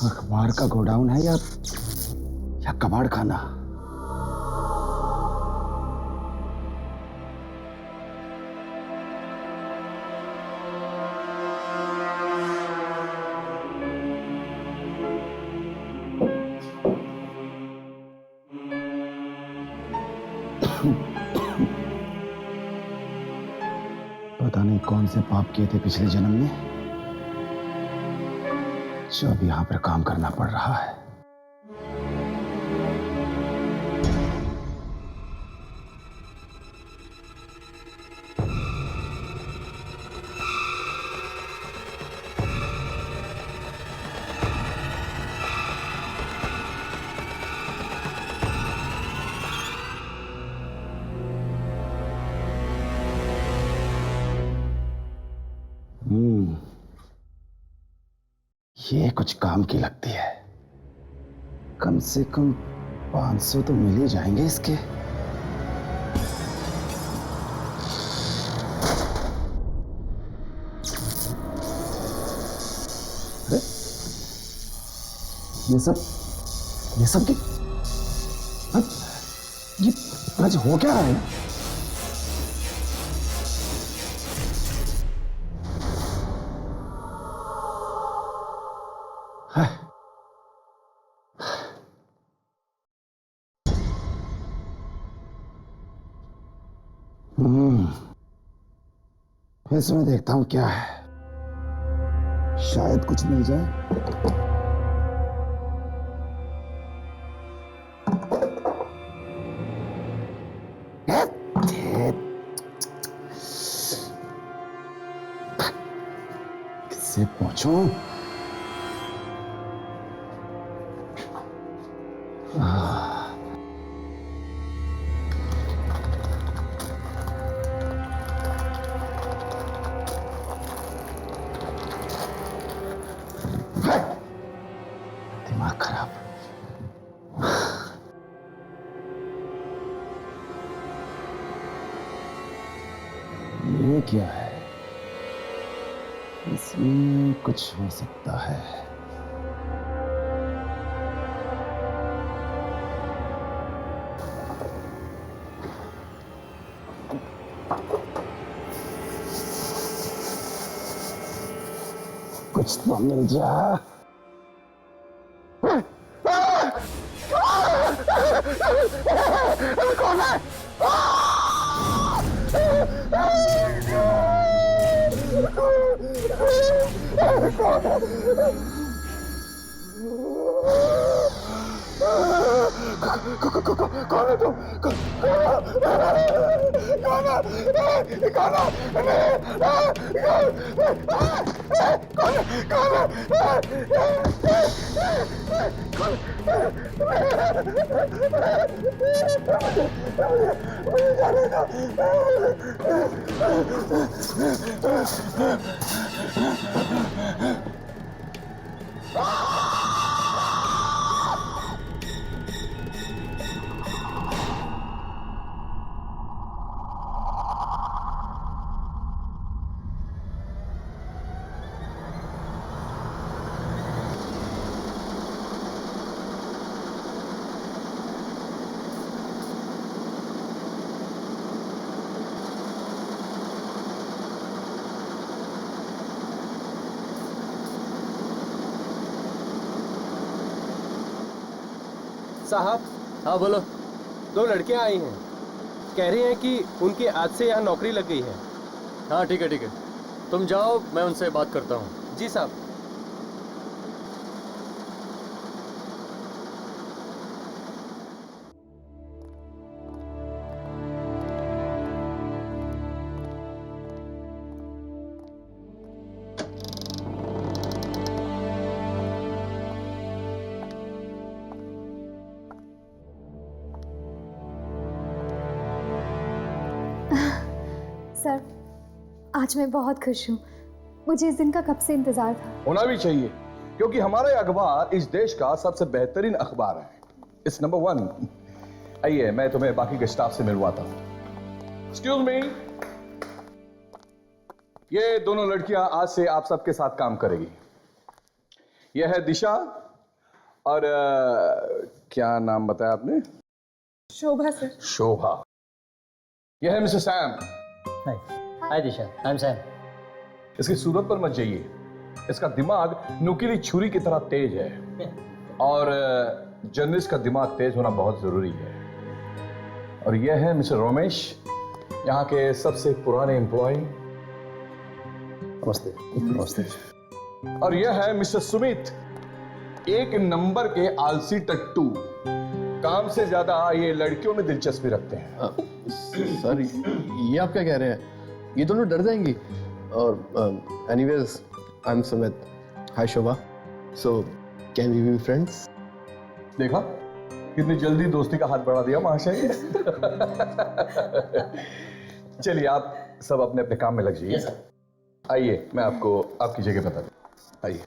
अखबार का गोडाउन है या कबाड़ खाना? पता नहीं कौन से पाप किए थे पिछले जन्म में, जो अब यहां पर काम करना पड़ रहा है। ये कुछ काम की लगती है। कम से कम 500 तो मिल ही जाएंगे इसके। अरे ये सब ये आज हो क्या रहा है? इसमें देखता हूं क्या है, शायद कुछ मिल जाए। किससे पूछूं? दिमाग खराब। ये क्या है? इसमें कुछ हो सकता है। कुछ तो मिल जा। कौन है? कौन है तुम? साहब। हाँ बोलो। 2 लड़कियां आई हैं, कह रही हैं कि उनकी आज से यहाँ नौकरी लग गई है। हाँ ठीक है, तुम जाओ, मैं उनसे बात करता हूँ। जी साहब। सर, आज मैं बहुत खुश हूँ। मुझे इस दिन का कब से इंतजार था। होना भी चाहिए, क्योंकि हमारा अखबार इस देश का सबसे बेहतरीन अखबार है। It's number 1। आइए, मैं तुम्हें बाकी के स्टाफ से मिलवाता हूं। एक्सक्यूज मी, ये दोनों लड़कियां आज से आप सबके साथ काम करेगी। यह है दिशा और क्या नाम बताया आपने? शोभा सर। शोभा। यह है mister Sam. Hi Disha, I am Sam. इसकी सूरत पर मत जाइए, इसका दिमाग नुकीली छुरी की तरह तेज है और जर्नलिस्ट का दिमाग तेज होना बहुत जरूरी है। और यह है मिस्टर रमेश, यहाँ के सबसे पुराने एम्प्लॉय। नमस्ते। नमस्ते। और यह है मिस्टर सुमित, एक नंबर के आलसी टट्टू। काम से ज्यादा ये लड़कियों में दिलचस्पी रखते हैं। सर ये आप क्या कह रहे हैं? ये दोनों डर जाएंगी। और anyways I am Sumit. Hi Shobha. So can we be friends? देखा कितनी जल्दी दोस्ती का हाथ बढ़ा दिया महाशय। चलिए आप सब अपने अपने काम में लग जाइए। आइए मैं आपको आपकी जगह बता दूं। आइए।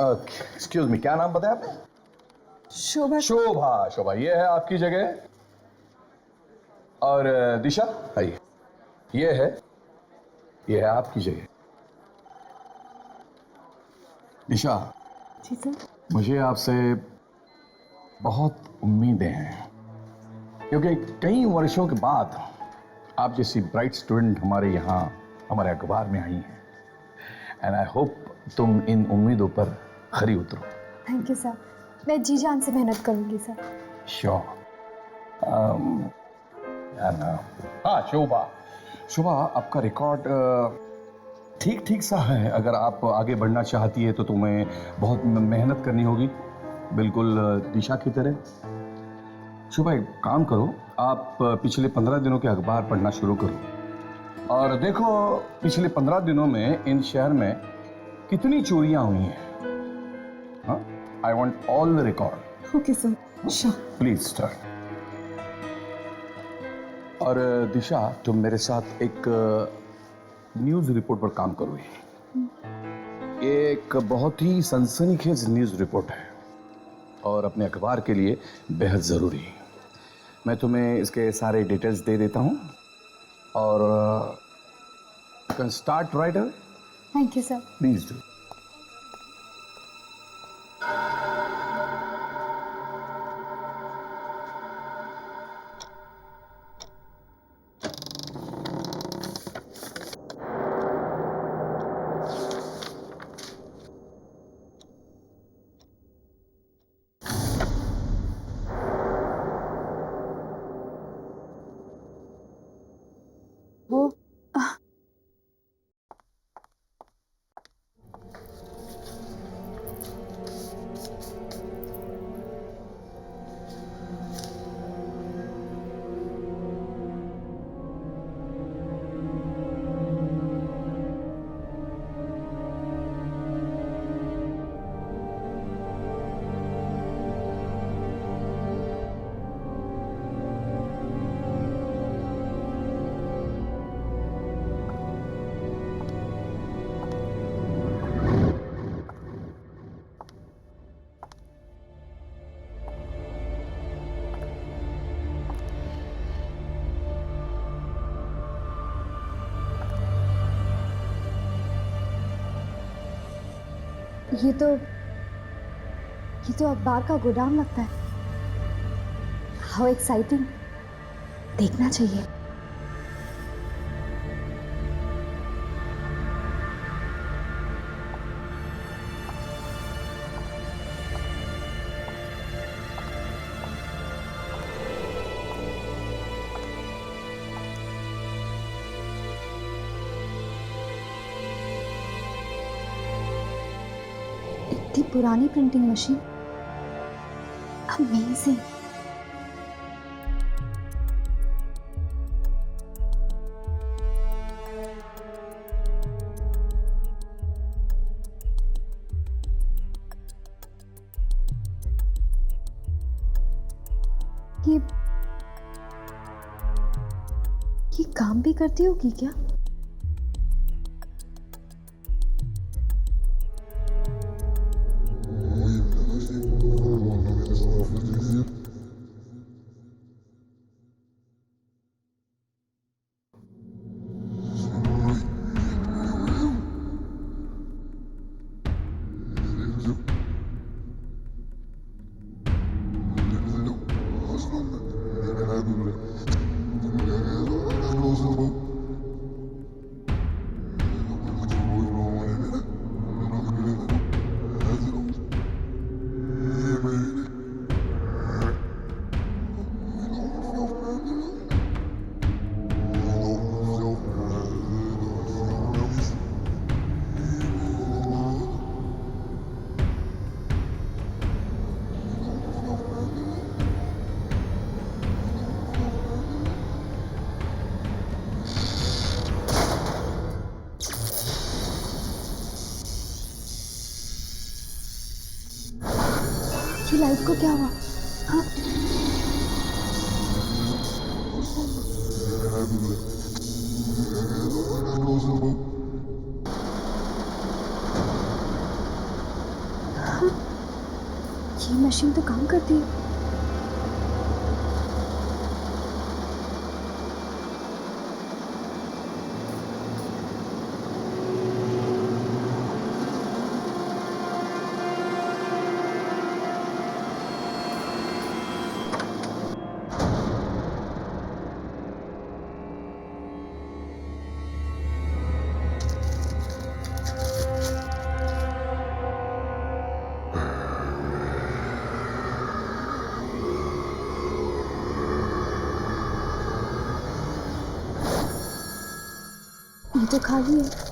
एक्सक्यूज मी, क्या नाम बताया आपने? शोभा। शोभा। शोभा, ये है आपकी जगह। और दिशा, आइए। ये है आपकी जगह। दिशा, जी सर। मुझे आपसे बहुत उम्मीदें हैं, क्योंकि कई वर्षों के बाद आप जैसी ब्राइट स्टूडेंट हमारे यहाँ हमारे अखबार में आई हैं। एंड आई होप तुम इन उम्मीदों पर खरी उतरो। थैंक यू सर, मैं जी जान से मेहनत करूंगी सर। श्योर। हाँ शोभा, शोभा आपका रिकॉर्ड ठीक ठीक सा है। अगर आप आगे बढ़ना चाहती है तो तुम्हें बहुत मेहनत करनी होगी, बिल्कुल दिशा की तरह। शोभा एक काम करो, आप पिछले 15 दिनों के अखबार पढ़ना शुरू करो और देखो पिछले 15 दिनों में इन शहर में कितनी चोरियां हुई हैं। हाँ, I want all the record. Okay sir, sure. Please start. और दिशा, तुम मेरे साथ एक न्यूज रिपोर्ट पर काम करोगी। ये एक बहुत ही सनसनीखेज न्यूज रिपोर्ट है और अपने अखबार के लिए बेहद जरूरी है। मैं तुम्हें इसके सारे डिटेल्स दे देता हूँ और can start right away. Thank you sir. Please do. वो ये तो अखबार का गोदाम लगता है। हाउ एक्साइटिंग, देखना चाहिए। इतनी पुरानी प्रिंटिंग मशीन, अमेजिंग। ये काम भी करती होगी क्या? लाइट को क्या हुआ? हाँ, ये मशीन तो काम करती है। ये तो खाली है।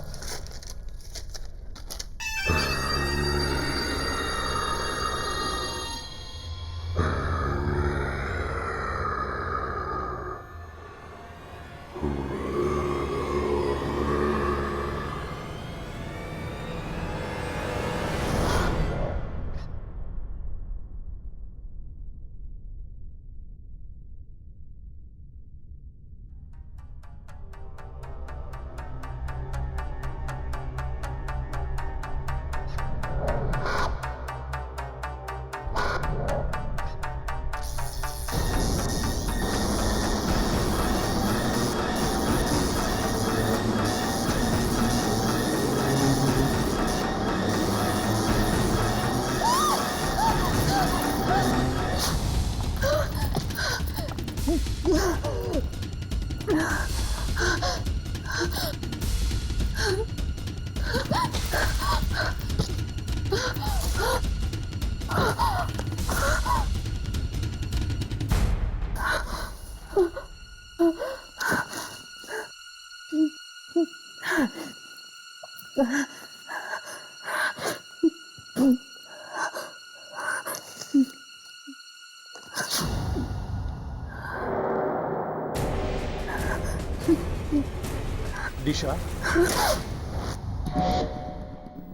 दिशा,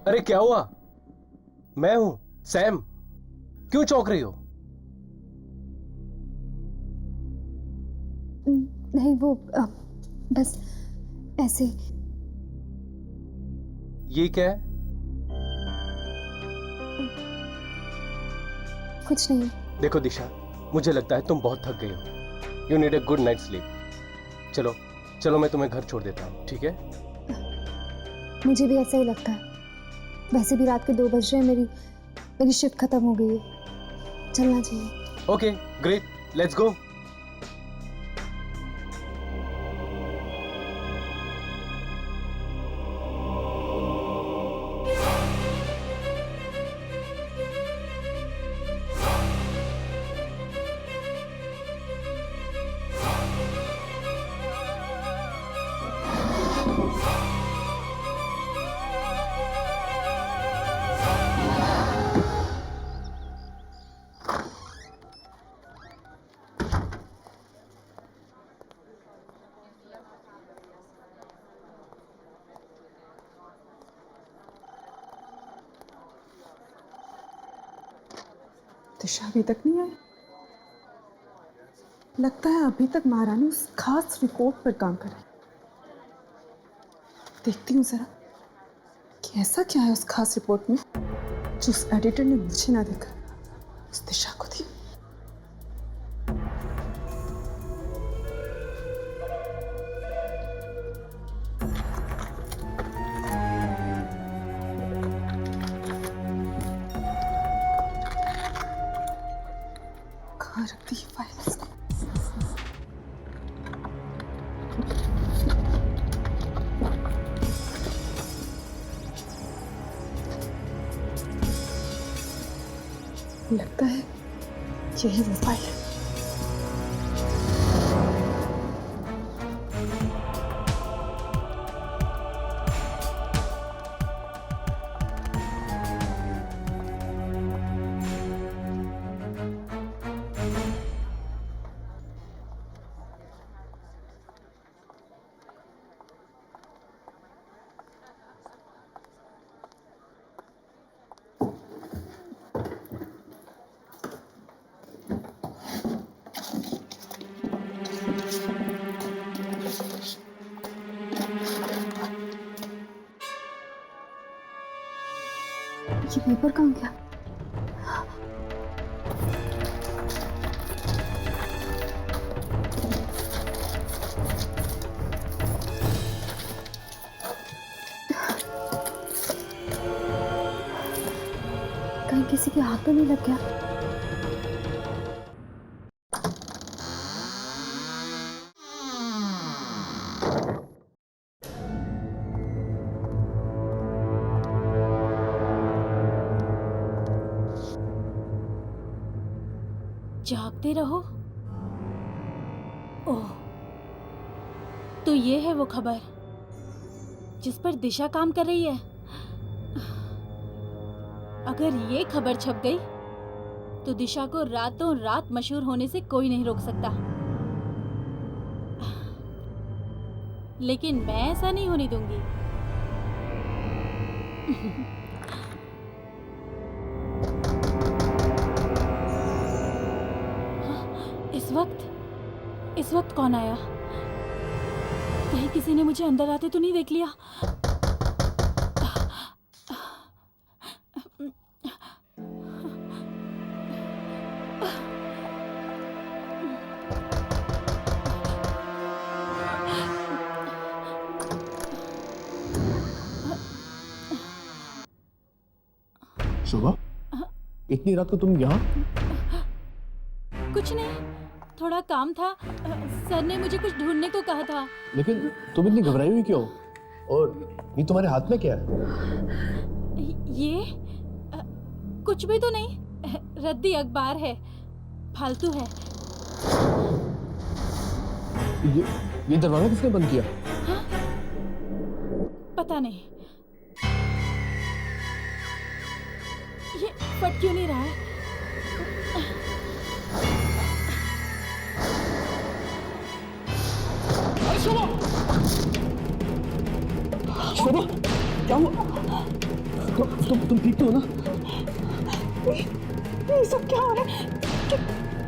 अरे क्या हुआ? मैं हूं सैम। क्यों चौंक रही हो? नहीं, वो बस ऐसे। ये क्या है? कुछ नहीं। देखो दिशा, मुझे लगता है तुम बहुत थक गई हो। You need a good night sleep. चलो चलो, मैं तुम्हें घर छोड़ देता हूँ, ठीक है? मुझे भी ऐसा ही लगता है। वैसे भी रात के 2 बज रहे हैं। मेरी शिफ्ट खत्म हो गई है। चलना चाहिए। Okay great, let's go. Disha अभी तक नहीं आई। लगता है अभी तक महारानी उस खास रिपोर्ट पर काम कर रही है। देखती हूँ जरा कि ऐसा क्या है उस खास रिपोर्ट में जो उस एडिटर ने मुझे ना देखा, उस दिशा को दी। कहाँ रख दी फाइल इसने? लगता है यही वो फाइल है। ये पेपर कहाँ गया? कहीं किसी के हाथ तो नहीं लग गया? जागते रहो। ओह, तो ये है वो खबर जिस पर दिशा काम कर रही है। अगर ये खबर छप गई तो दिशा को रातों रात मशहूर होने से कोई नहीं रोक सकता। लेकिन मैं ऐसा नहीं होने दूंगी। इस वक्त कौन आया? कहीं किसी ने मुझे अंदर आते तो नहीं देख लिया? शोभा, इतनी रात को तुम यहाँ? कुछ नहीं, थोड़ा काम था। सर ने मुझे कुछ ढूंढने को कहा था। लेकिन तुम इतनी घबराई हुई क्यों? और ये तुम्हारे हाथ में क्या है? ये कुछ भी तो नहीं, रद्दी अखबार है, फालतू है। ये दरवाजा किसने बंद किया? हाँ? पता नहीं, ये फट क्यों नहीं रहा है? शोभा, क्या हुआ? तुम ठीक तो हो ना? ये सब क्या हो रहा है?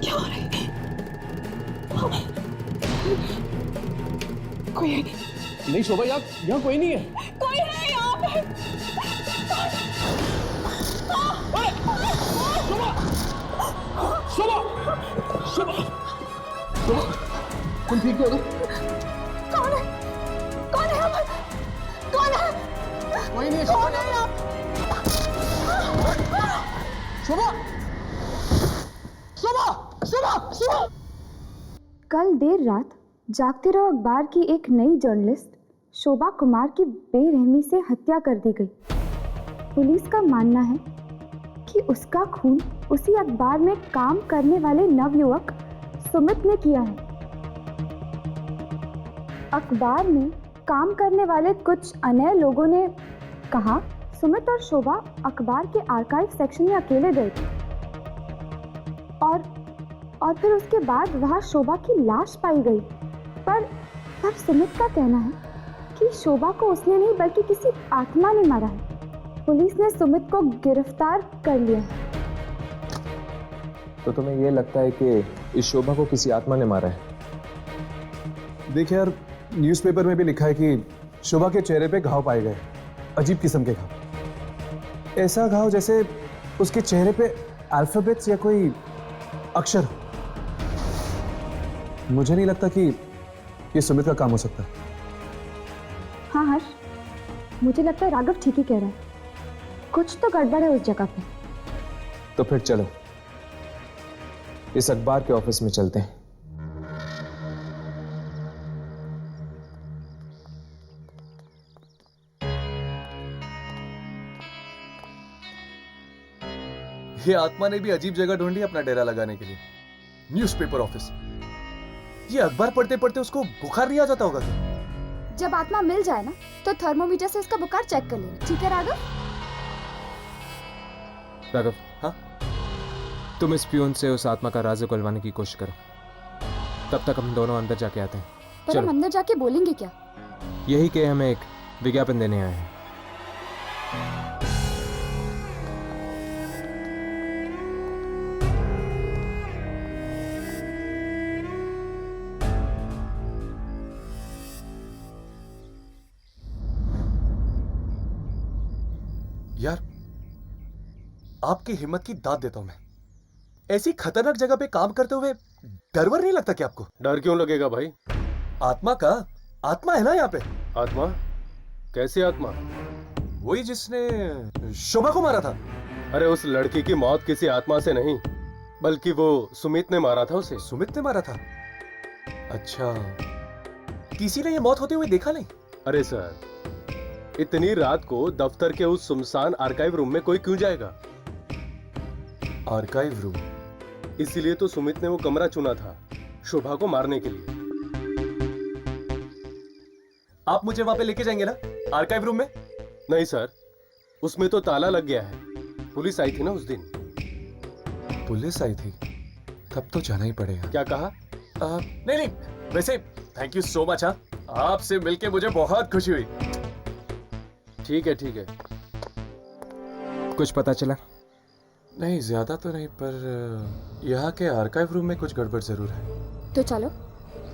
क्या हो रहा है? कोई है? नहीं शोभा, यहाँ कोई नहीं है। कोई है यहाँ पे? शोभा, शोभा, शोभा, तुम ठीक तो हो ना? कौन है? कौन है अमन? कौन है? कोई नहीं है। कौन है यहाँ? शोभा, शोभा, शोभा, शोभा। कल देर रात जागते रहो अखबार की एक नई जर्नलिस्ट शोभा कुमार की बेरहमी से हत्या कर दी गई। पुलिस का मानना है कि उसका खून उसी अखबार में काम करने वाले नवयुवक सुमित ने किया है। अखबार में काम करने वाले कुछ अन्य लोगों ने कहा सुमित और शोभा अखबार के आर्काइव सेक्शन में अकेले गए थे और फिर उसके बाद वहां शोभा की लाश पाई गई। पर सुमित का कहना है कि शोभा को उसने नहीं बल्कि किसी आत्मा ने मारा है। पुलिस ने सुमित को गिरफ्तार कर लिया है। तो तुम्हें यह लगता है कि इस शोभा को किसी आत्मा ने मारा है? देखिए यार, न्यूज़पेपर में भी लिखा है कि शोभा के चेहरे पे घाव पाए गए, अजीब किस्म के घाव। ऐसा घाव जैसे उसके चेहरे पे अल्फाबेट्स या कोई अक्षर हो। मुझे नहीं लगता कि ये सुमित का काम हो सकता। हाँ हर्ष, मुझे लगता है राघव ठीक ही कह रहा है। कुछ तो गड़बड़ है उस जगह पे। तो फिर चलो इस अखबार के ऑफिस में चलते हैं। ये आत्मा ने भी अजीब जगह ढूंढी अपना डेरा लगाने के लिए, न्यूज़पेपर ऑफिस। ये अखबार पढ़ते पढ़ते उसको बुखार नहीं आ जाता होगा क्या? जब आत्मा मिल जाए ना तो थर्मोमीटर से इसका बुखार चेक कर लेना, ठीक है राघव? राघव, हाँ? तुम इस पियून से उस आत्मा का राज उगलवाने की कोशिश करो। तब तक हम दोनों अंदर जाके आते हैं। पर हम अंदर जाके बोलेंगे क्या? यही कि हमें एक विज्ञापन देने आए हैं। यार, आपकी हिम्मत की दाद देता हूं मैं। ऐसी खतरनाक जगह पे काम करते हुए डर वर नहीं लगता क्या आपको? डर क्यों लगेगा भाई? आत्मा का, आत्मा है ना यहाँ पे। आत्मा? कैसी आत्मा? वही जिसने शोभा को मारा था। अरे उस लड़की की मौत किसी आत्मा से नहीं, बल्कि वो सुमित ने मारा था उसे। सुमित ने मारा था? अच्छा, किसी ने ये मौत होते हुए देखा नहीं? अरे सर, इतनी रात को दफ्तर के उस सुनसान आर्काइव रूम में कोई क्यों जाएगा? Archive room? इसीलिए तो सुमित ने वो कमरा चुना था, शोभा को मारने के लिए। आप मुझे वहां पे लेके जाएंगे ना, आर्काइव रूम में? नहीं सर, उसमें तो ताला लग गया है। पुलिस आई थी ना उस दिन। पुलिस आई थी? तब तो जाना ही पड़ेगा। क्या कहा? नहीं नहीं, वैसे थैंक यू सो मच। आपसे मिलके मुझे बहुत खुशी हुई। ठीक है ठीक है। कुछ पता चला? नहीं, ज्यादा तो नहीं, पर यहाँ के आर्काइव रूम में कुछ गड़बड़ जरूर है। तो चलो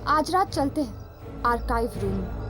आज रात चलते हैं आर्काइव रूम।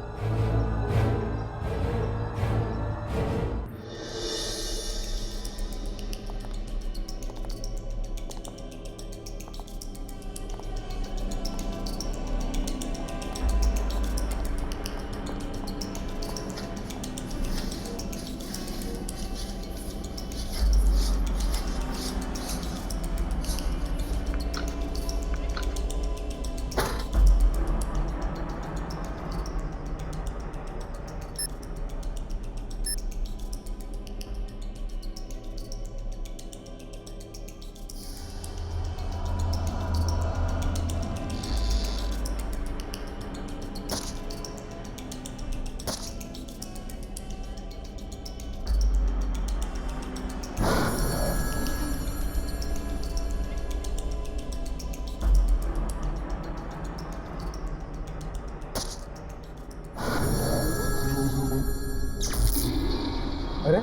अरे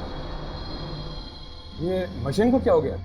ये मशीन को क्या हो गया?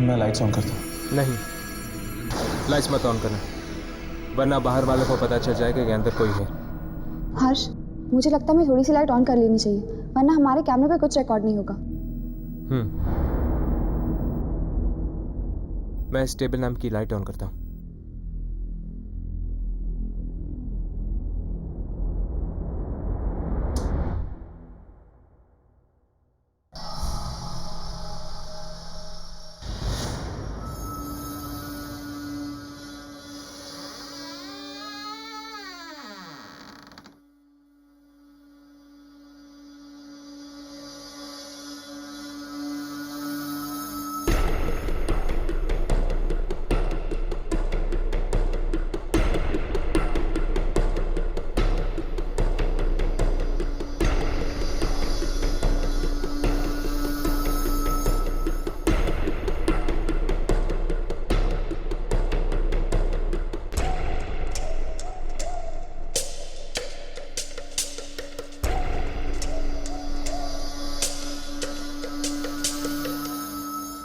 मैं लाइट्स ऑन करता हूँ। नहीं, लाइट्स मत ऑन करना, वरना बाहर वालों को पता चल जाएगा कि अंदर कोई है। हर्ष, मुझे लगता है मैं थोड़ी सी लाइट ऑन कर लेनी चाहिए, वरना हमारे कैमरे पे कुछ रिकॉर्ड नहीं होगा। मैं इस टेबल नाम की लाइट ऑन करता हूँ।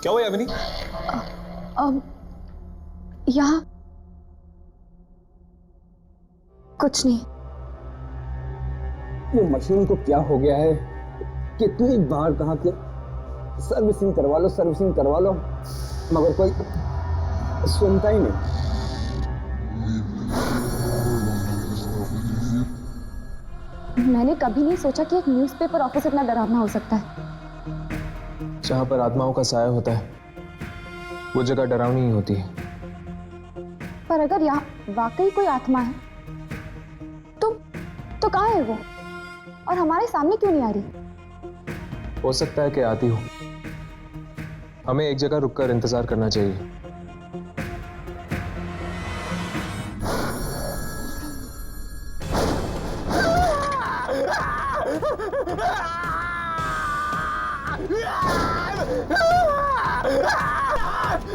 क्या हुआ यामिनी? यहाँ कुछ नहीं। ये मशीन को क्या हो गया है? कितनी बार कहा कि सर्विसिंग करवा लो, सर्विसिंग करवा लो, मगर कोई सुनता ही नहीं। मैंने कभी नहीं सोचा कि एक न्यूज़पेपर ऑफिस इतना डरावना हो सकता है। जहाँ पर आत्माओं का साया होता है वो जगह डरावनी ही होती है। पर अगर यहाँ वाकई कोई आत्मा है तो कहाँ है वो, और हमारे सामने क्यों नहीं आ रही? हो सकता है कि आती हो। हमें एक जगह रुककर इंतजार करना चाहिए।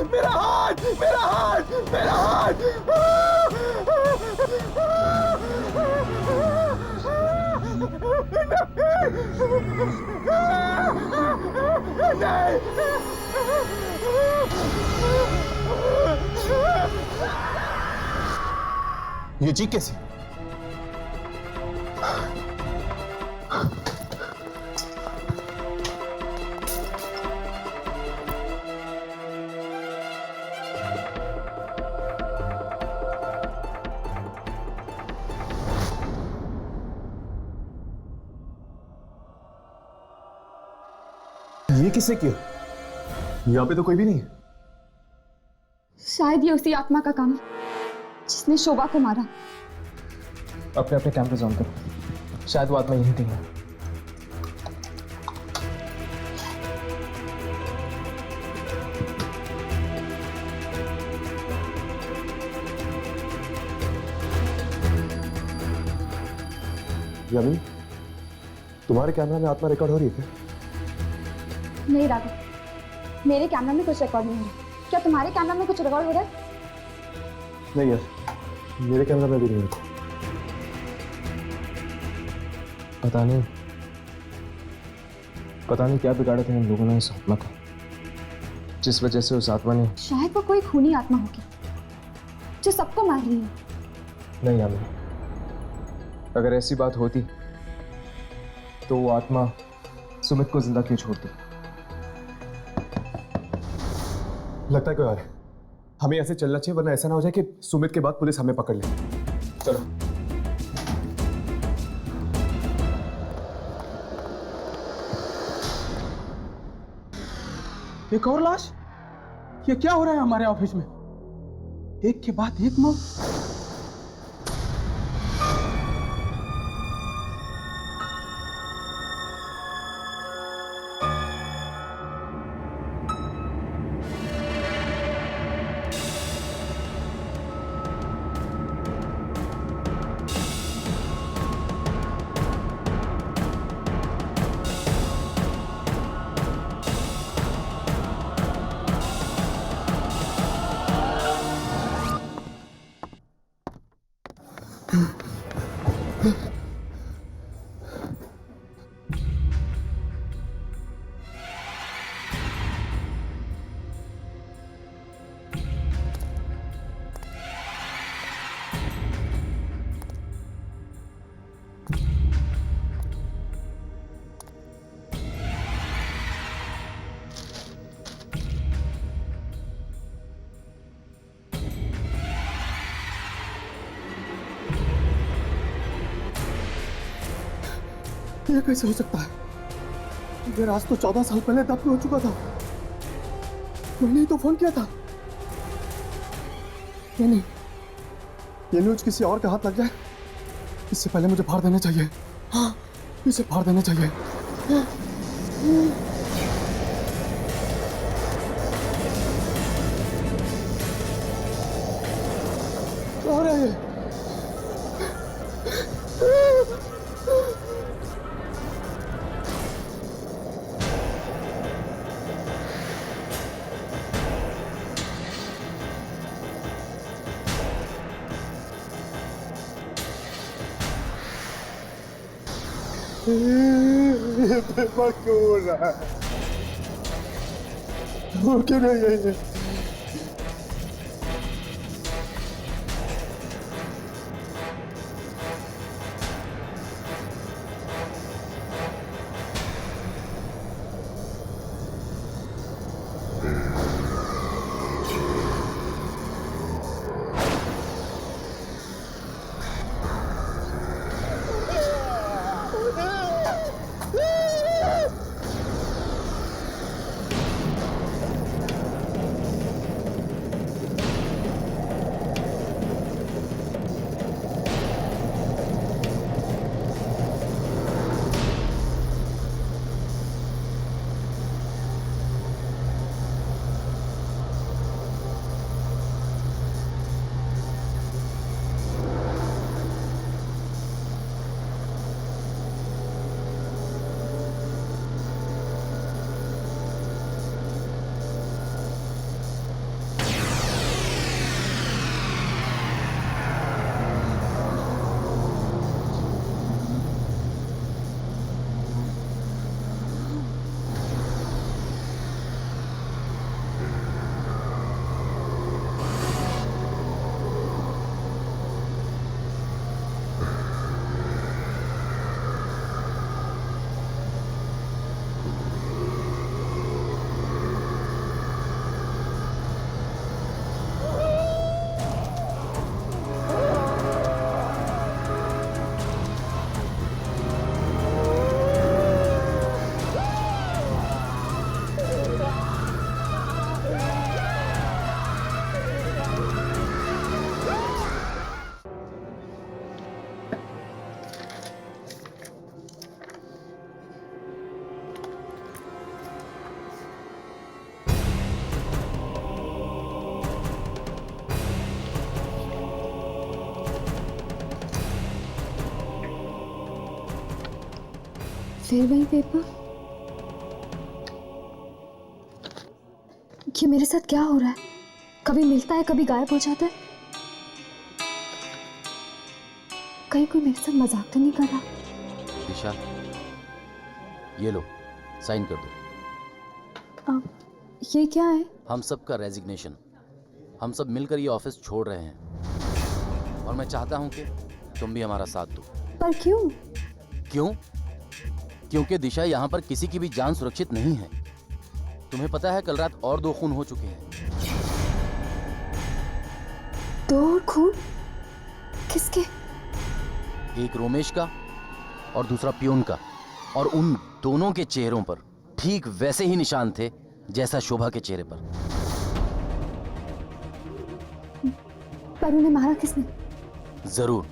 मेरा हाथ, मेरा हाथ, मेरा हाथ। ये जी कैसी? ये किसने किया? यहाँ पे तो कोई भी नहीं है। शायद ये उसी आत्मा का काम है जिसने शोभा को मारा। अपने अपने कैमरे ऑन करो, शायद वो आत्मा यहीं कहीं है। यामिनी, तुम्हारे कैमरा में आत्मा रिकॉर्ड हो रही है क्या? नहीं राघव, मेरे कैमरा में कुछ रिकॉर्ड नहीं हो रहा। क्या तुम्हारे कैमरा में कुछ रिकॉर्ड हो रहा है? नहीं यार, मेरे कैमरा में भी नहीं होता। पता नहीं क्या बिगाड़ा था इन लोगों ने इस आत्मा का, जिस वजह से उस आत्मा ने। शायद वो कोई खूनी आत्मा होगी जो सबको मार रही है। नहीं यामिनी, अगर ऐसी बात होती तो वो आत्मा सुमित को जिंदा क्यों छोड़ती? लगता है कोई और है। हमें ऐसे चलना चाहिए, वरना ऐसा ना हो जाए कि सुमित के बाद पुलिस हमें पकड़ ले। चलो। एक और लाश? ये क्या हो रहा है हमारे ऑफिस में? एक के बाद एक मौत। ये कैसे हो सकता है? ये राज तो 14 साल पहले दफन हो चुका था। मैंने ही तो फोन किया था। ये नहीं, ये न्यूज किसी और के हाथ लग जाए इससे पहले मुझे फाड़ देना चाहिए। हाँ, इसे फाड़ देना चाहिए। क्या हो रहा है ये? क्यों हो रहा है? हो क्यों नहीं है ये? फिर वही पेपर। ये मेरे साथ क्या हो रहा है? कभी मिलता है, कभी गायब हो जाता है। कहीं कोई मेरे साथ मजाक तो नहीं कर रहा? दिशा, ये लो, साइन कर दो। ये क्या है? हम सब का रेजिग्नेशन। हम सब मिलकर ये ऑफिस छोड़ रहे हैं और मैं चाहता हूं कि तुम भी हमारा साथ दो। पर क्यों? क्यों? क्योंकि दिशा, यहाँ पर किसी की भी जान सुरक्षित नहीं है। तुम्हें पता है, कल रात और 2 खून हो चुके हैं। 2 खून? किसके? एक रोमेश का और दूसरा पियून का, और उन दोनों के चेहरों पर ठीक वैसे ही निशान थे जैसा शोभा के चेहरे पर। पर उन्हें मारा किसने? जरूर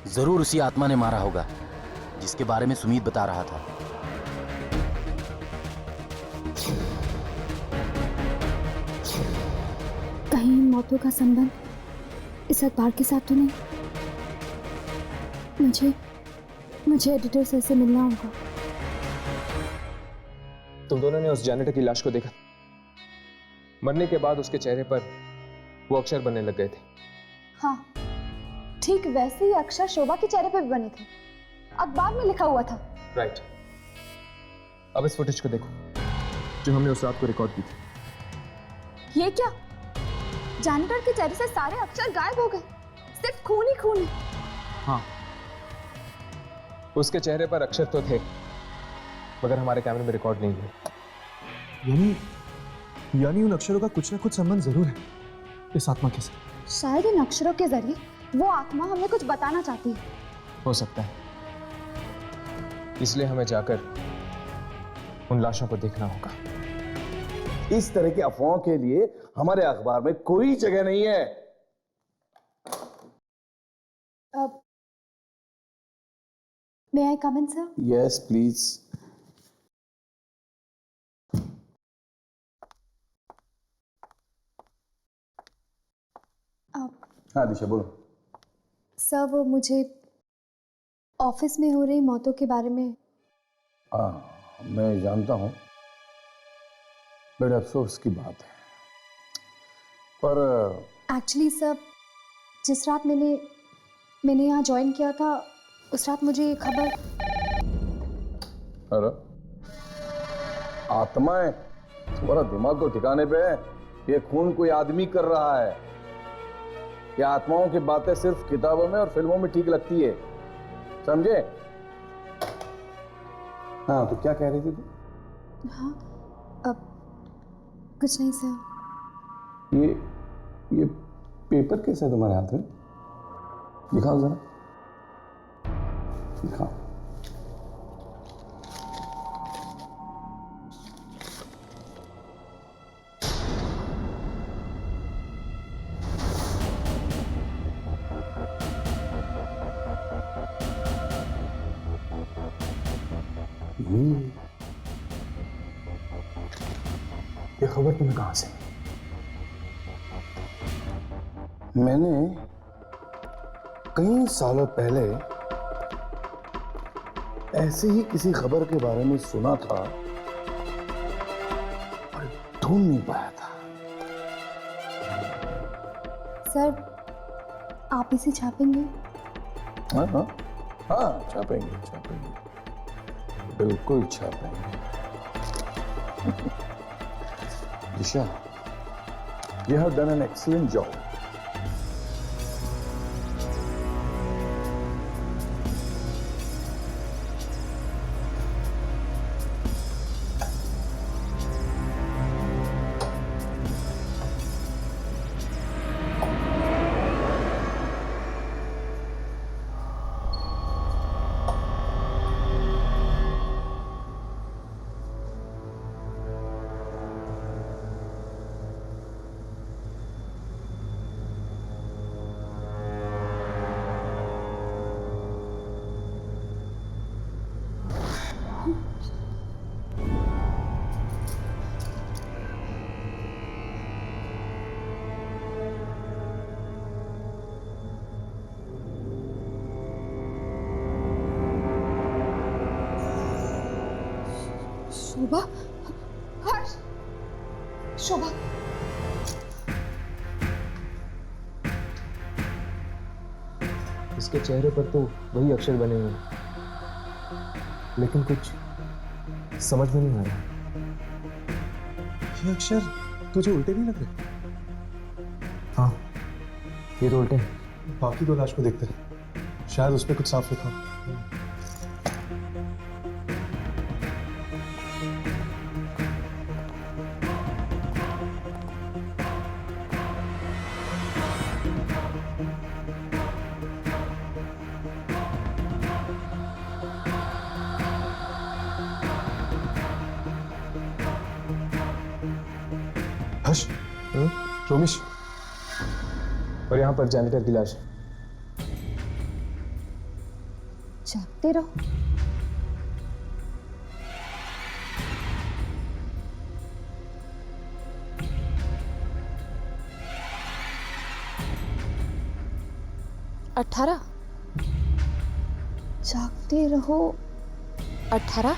जरूर उसी आत्मा ने मारा होगा जिसके बारे में सुमीत बता रहा था। कहीं इन मौतों का संबंध इस अखबार के साथ तो नहीं? मुझे एडिटर सर से मिलना होगा। तुम दोनों ने उस जैनेटर की लाश को देखा? मरने के बाद उसके चेहरे पर वो अक्षर बनने लग गए थे। हाँ, ठीक वैसे ही अक्षर शोभा के चेहरे पे भी बने थे। अखबार में लिखा हुआ था। राइट। अब इस फुटेज को देखो जो हमने उस रात को रिकॉर्ड की थी। ये क्या? जैनेटर के चेहरे से सारे अक्षर गायब हो गए, सिर्फ खून ही खून है। हाँ, उसके चेहरे पर अक्षर तो थे मगर हमारे कैमरे में रिकॉर्ड नहीं हुए। यानी उन अक्षरों का कुछ ना कुछ संबंध जरूर है इस आत्मा के साथ। शायद इन अक्षरों के जरिए वो आत्मा हमें कुछ बताना चाहती है। हो सकता है, इसलिए हमें जाकर उन लाशों को देखना होगा। इस तरह की अफवाहों के लिए हमारे अखबार में कोई जगह नहीं है। मे आई कम इन सर? Yes please. हाँ दिशा, बोलो। सर, वो मुझे ऑफिस में हो रही मौतों के बारे में। हाँ, मैं जानता हूँ, बड़े अफसोस की बात है। पर एक्चुअली सर, जिस रात मैंने यहाँ ज्वाइन किया था उस रात मुझे ये खबर। अरे आत्माएं, तुम्हारा दिमाग तो ठिकाने पे है। ये खून कोई आदमी कर रहा है। ये आत्माओं की बातें सिर्फ किताबों में और फिल्मों में ठीक लगती है, समझे? हाँ, तो क्या कह रही थी तू? हाँ, अब कुछ नहीं सर। ये पेपर कैसा है तुम्हारे हाथ में? दिखाओ जरा, दिखाओ। ये खबर तुम्हें कहां से? मैंने कई सालों पहले ऐसे ही किसी खबर के बारे में सुना था और ढूंढ नहीं पाया था। सर, आप इसे छापेंगे? हाँ हाँ हाँ, छापेंगे छापेंगे, बिल्कुल छापेंगे। दिशा, you have done an excellent job. शोभा, हर्ष, शोभा। इसके चेहरे पर तो वही अक्षर बने हुए हैं, लेकिन कुछ समझ में नहीं आ रहा। ये अक्षर तुझे उल्टे नहीं लग रहे? हाँ, ये तो उल्टे हैं। बाकी दो लाश को देखते हैं, शायद उस पर कुछ साफ लिखा हो। हर्ष, रोमिश, और यहाँ पर जैनिटर की लाश है। जागते रहो। अठारह। जागते रहो 18।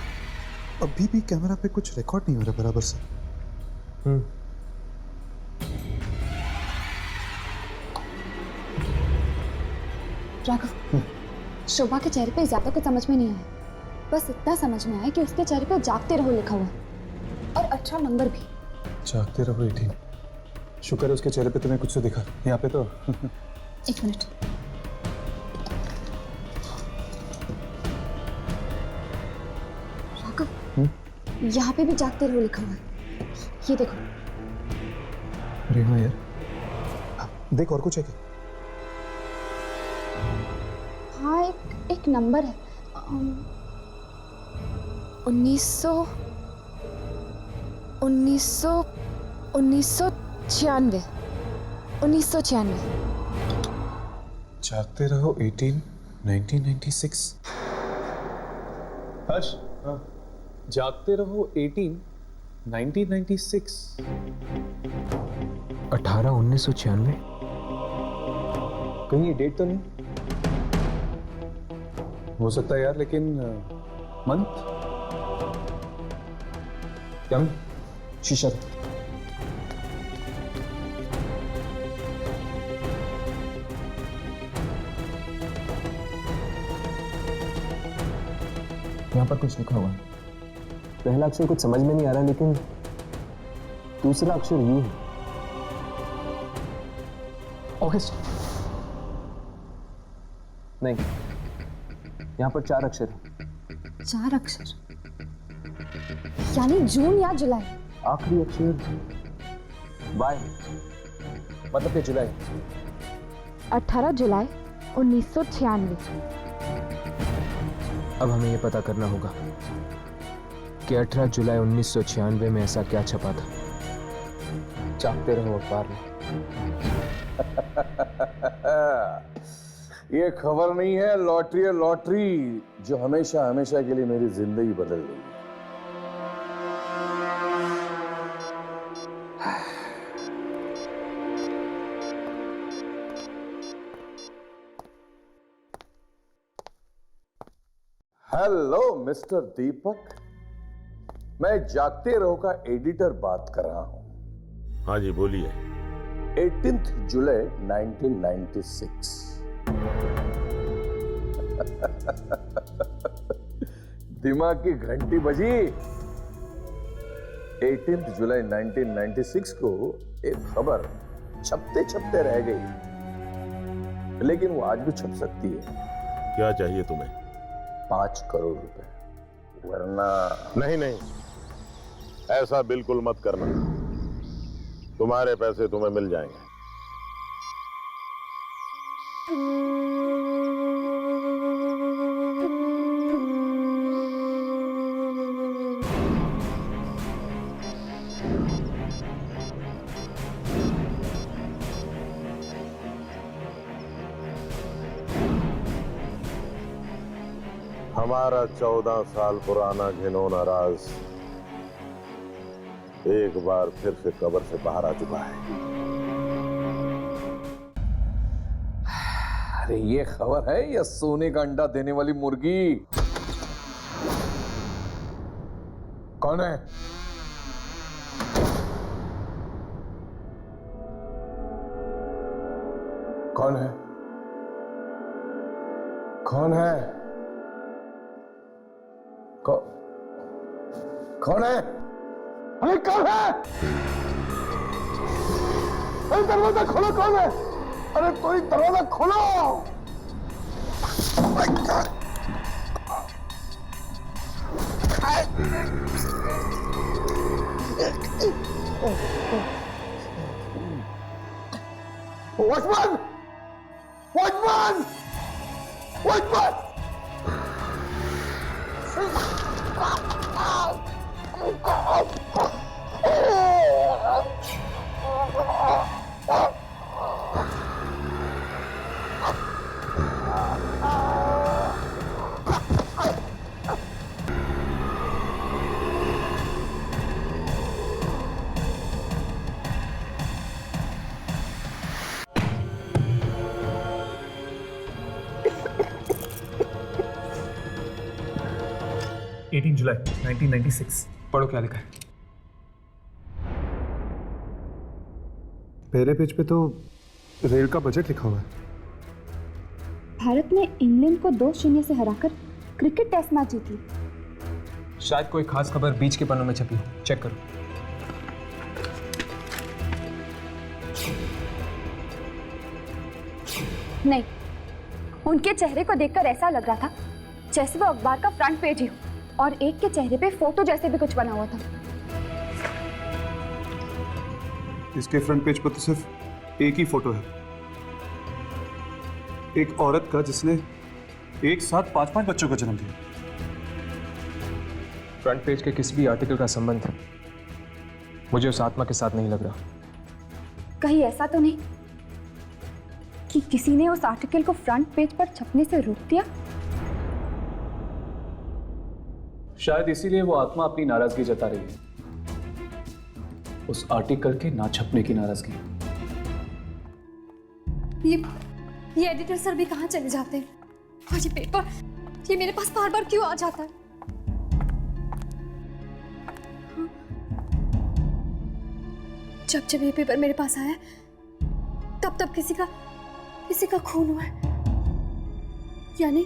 अभी भी कैमरा पे कुछ रिकॉर्ड नहीं हो रहा बराबर से। राघव, शोभा के चेहरे पे ज्यादा कुछ समझ में नहीं आया, बस इतना समझ में आया कि उसके चेहरे पे जागते रहो लिखा हुआ है और 18 नंबर भी। जागते रहो 18। शुक्र है उसके चेहरे पे तुम्हें कुछ तो दिखा, यहाँ पे तो। एक मिनट। राघव, यहाँ पे भी जागते रहो लिखा हुआ है, ये देखो। अरे हाँ यार, देख और कुछ है क्या? हाँ, एक नंबर है, 1996। 1996। जागते रहो 18, 1996। हर्ष, जागते रहो 18, 1996। 18 1996। कहीं ये डेट तो नहीं? हो सकता है यार, लेकिन मंथ? क्या शीशा? यहाँ पर कुछ लिखा हुआ है। पहला अक्षर कुछ समझ में नहीं आ रहा, लेकिन दूसरा अक्षर यू है। ऑगस्ट नहीं, यहाँ पर 4 अक्षर है। 4 अक्षर यानी जून या जुलाई। आखिरी अक्षर वाई, मतलब कि जुलाई। 18 जुलाई 1996। अब हमें यह पता करना होगा कि 18 जुलाई 1996 में ऐसा क्या छपा था। जागते रहो अखबार में। ये खबर नहीं है, लॉटरी है, लॉटरी जो हमेशा हमेशा के लिए मेरी जिंदगी बदल गई। हेलो मिस्टर दीपक, मैं जागते रहो का एडिटर बात कर रहा हूं। हाँ जी बोलिए। 18 जुलाई 1996। दिमाग की घंटी बजी। 18 जुलाई 1996 को एक खबर छपते छपते रह गई, लेकिन वो आज भी छप सकती है। क्या चाहिए तुम्हें? 5 करोड़ रुपए, वरना नहीं नहीं, ऐसा बिल्कुल मत करना। तुम्हारे पैसे तुम्हें मिल जाएंगे। हमारा 14 साल पुराना घिनौना राज एक बार फिर से कब्र से बाहर आ चुका है। अरे ये खबर है या सोने का अंडा देने वाली मुर्गी? कौन है? कौन है? कौन है? कौन है? अरे कौन है? अरे दरवाजा खोलो, कौन है? अरे कोई दरवाजा खोलो! वॉचमैन! वॉचमैन! वॉचमैन! जुलाई 1996। पढ़ो क्या लिखा है। पहले पेज पे तो रेल का बजट लिखा हुआ है। भारत ने इंग्लैंड को 2-0 से हराकर क्रिकेट टेस्ट मैच जीती। शायद कोई खास खबर बीच के पन्नों में छपी हो, चेक करो। नहीं, उनके चेहरे को देखकर ऐसा लग रहा था जैसे वो अखबार का फ्रंट पेज ही हो और एक के चेहरे पे फोटो जैसे भी कुछ बना हुआ था। इसके फ्रंट पेज पर तो सिर्फ एक ही फोटो है, एक औरत का जिसने एक साथ 5-5 बच्चों को जन्म दिया। फ्रंट पेज के किसी भी आर्टिकल का संबंध मुझे उस आत्मा के साथ नहीं लग रहा। कहीं ऐसा तो नहीं कि किसी ने उस आर्टिकल को फ्रंट पेज पर छपने से रोक दिया? शायद इसीलिए वो आत्मा अपनी नाराजगी जता रही है, उस आर्टिकल के ना छपने की नाराजगी। ये एडिटर सर भी कहाँ चले जाते हैं? और ये पेपर, ये मेरे पास बार बार क्यों आ जाता है? जब जब ये पेपर मेरे पास आया तब तब किसी का खून हुआ है। यानी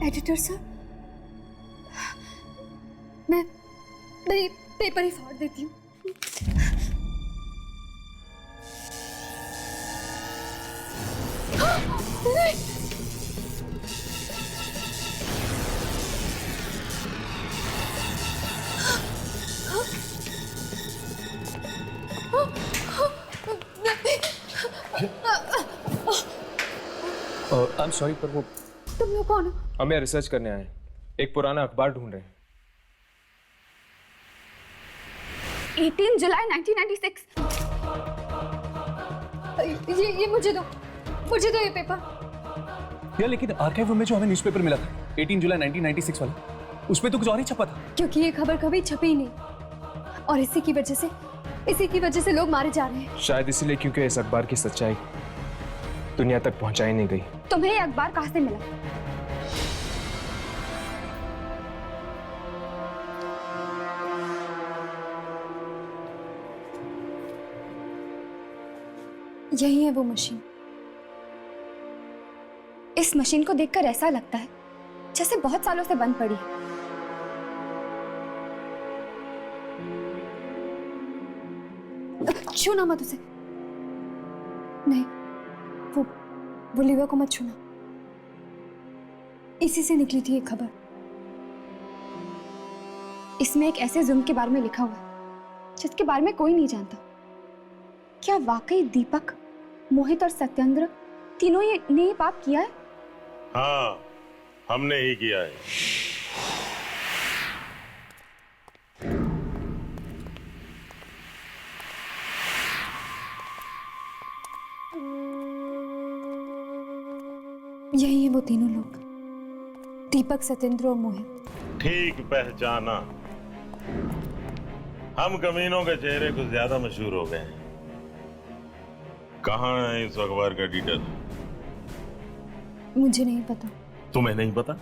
एडिटर सर, मैं ये पेपर ही फाड़ देती हूँ। आई एम सॉरी, पर वो तुम लोग कौन हो? हम यहाँ रिसर्च करने आए हैं, एक पुराना अखबार ढूंढ रहे हैं। 18 जुलाई 1996। ये मुझे दो ये पेपर। यार लेकिन आर्काइव रूम में जो हमें न्यूज़पेपर मिला था 18 जुलाई 1996 वाला, उसमें तो कुछ और ही छपा था। क्योंकि ये खबर कभी छपी ही नहीं और इसी की वजह से लोग मारे जा रहे हैं। शायद इसीलिए क्योंकि इस अखबार की सच्चाई दुनिया तक पहुंचाई नहीं गई। तुम्हें ये अखबार कहां से मिला? यही है वो मशीन। इस मशीन को देखकर ऐसा लगता है जैसे बहुत सालों से बंद पड़ी है। छूना मत उसे। नहीं, वो लीवर को मत छूना। इसी से निकली थी ये खबर। इसमें एक ऐसे जुर्म के बारे में लिखा हुआ है जिसके बारे में कोई नहीं जानता। क्या वाकई दीपक, मोहित और सत्येंद्र तीनों ने ये पाप किया है? हाँ, हमने ही किया है। यही है वो तीनों लोग, दीपक, सत्येंद्र और मोहित। ठीक पहचाना। हम कमीनों के चेहरे कुछ ज्यादा मशहूर हो गए हैं। कहाँ है इस अखबार का एडिटर? मुझे नहीं पता। तुम्हें नहीं पता?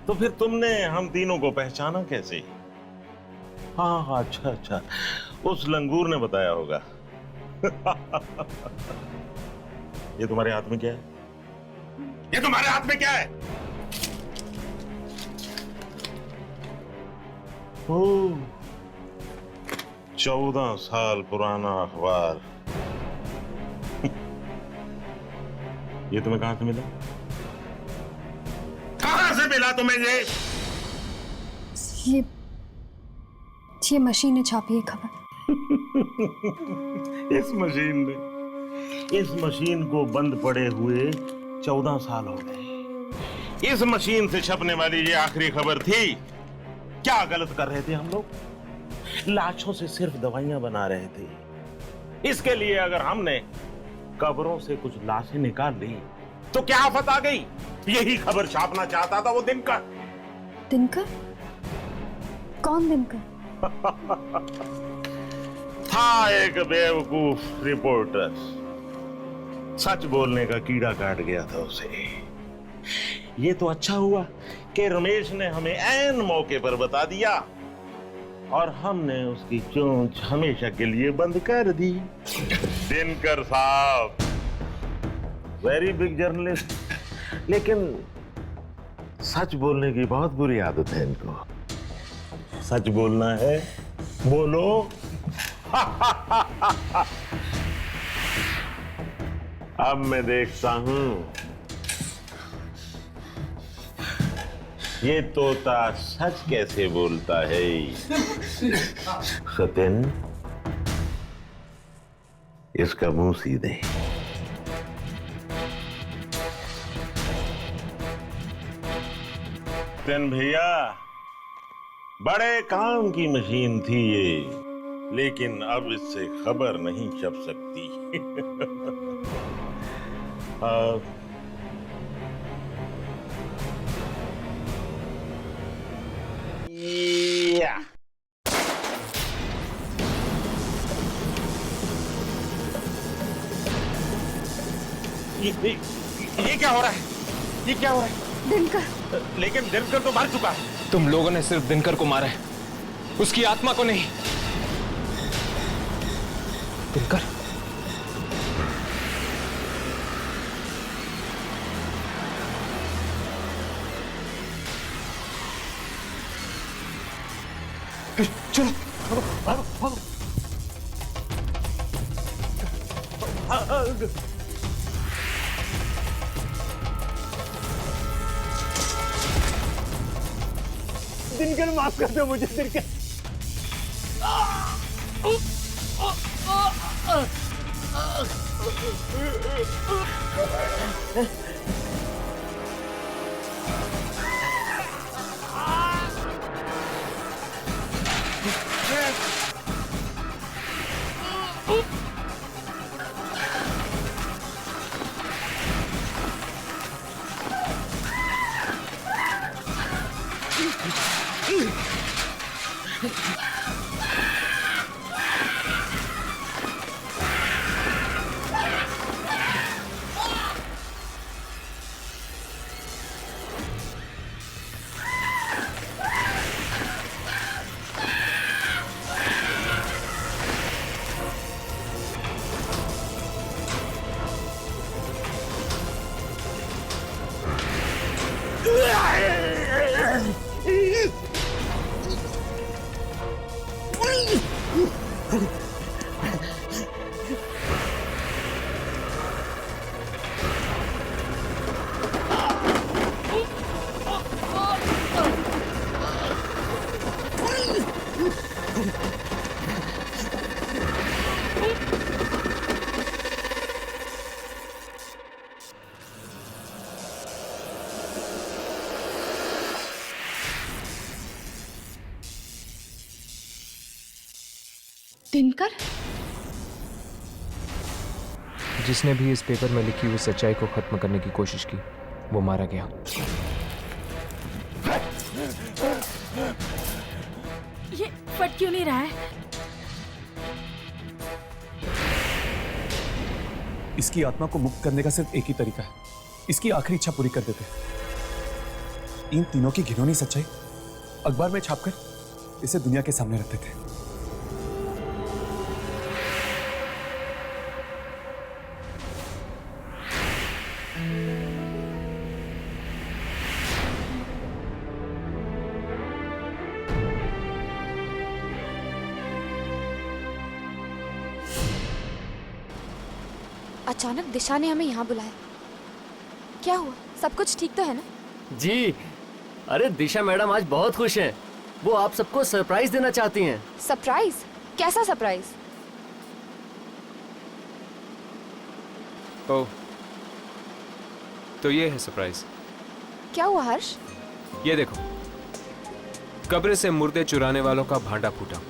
तो फिर तुमने हम तीनों को पहचाना कैसे? हाँ हाँ, अच्छा अच्छा, उस लंगूर ने बताया होगा। ये तुम्हारे हाथ में क्या है? ये तुम्हारे हाथ में क्या है? ओह, 14 साल पुराना अखबार। ये तुम्हें कहां से मिला? कहां से मिला तुम्हें ये मशीन ने छापी है खबर। इस मशीन को बंद पड़े हुए 14 साल हो गए। इस मशीन से छपने वाली ये आखिरी खबर थी। क्या गलत कर रहे थे हम लोग? लाशों से सिर्फ दवाइयां बना रहे थे। इसके लिए अगर हमने कब्रों से कुछ लाशें निकाल ली तो क्या आफत आ गई? यही खबर छापना चाहता था वो दिनकर। दिनकर? कौन दिनकर? था एक बेवकूफ रिपोर्टर, सच बोलने का कीड़ा काट गया था उसे। ये तो अच्छा हुआ कि रमेश ने हमें ऐन मौके पर बता दिया और हमने उसकी चोंच हमेशा के लिए बंद कर दी। दिनकर साहब वेरी बिग जर्नलिस्ट, लेकिन सच बोलने की बहुत बुरी आदत है इनको। सच बोलना है, बोलो। अब मैं देखता हूं ये तोता सच कैसे बोलता है। सत्यन, इसका मुंह सीधे। सत्यन भैया, बड़े काम की मशीन थी ये, लेकिन अब इससे खबर नहीं छप सकती। ये क्या हो रहा है? ये क्या हो रहा है? दिनकर। लेकिन दिनकर तो मर चुका है। तुम लोगों ने सिर्फ दिनकर को मारा है, उसकी आत्मा को नहीं। दिनकर, चलो भागो भागो। दिनकर माफ कर दो मुझे, दिनकर। दिनकर? जिसने भी इस पेपर में लिखी हुई सच्चाई को खत्म करने की कोशिश की, वो मारा गया। ये फट क्यों नहीं रहा है? इसकी आत्मा को मुक्त करने का सिर्फ एक ही तरीका है, इसकी आखिरी इच्छा पूरी कर देते। इन तीनों की घिनौनी सच्चाई अखबार में छापकर इसे दुनिया के सामने रखते थे। अचानक दिशा ने हमें यहाँ बुलाया, क्या हुआ? सब कुछ ठीक तो है ना? जी, अरे दिशा मैडम आज बहुत खुश हैं। वो आप सबको सरप्राइज देना चाहती हैं। सरप्राइज? कैसा सरप्राइज? ओह, तो ये है सरप्राइज। क्या हुआ हर्ष? ये देखो, कब्र से मुर्दे चुराने वालों का भांडा फूटा।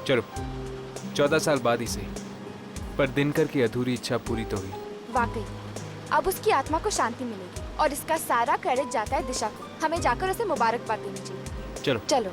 चलो 14 साल बाद ही सही, पर दिनकर की अधूरी इच्छा पूरी तो हुई। वाकई अब उसकी आत्मा को शांति मिलेगी और इसका सारा क्रेडिट जाता है दिशा को। हमें जाकर उसे मुबारकबाद देनी चाहिए। चलो चलो।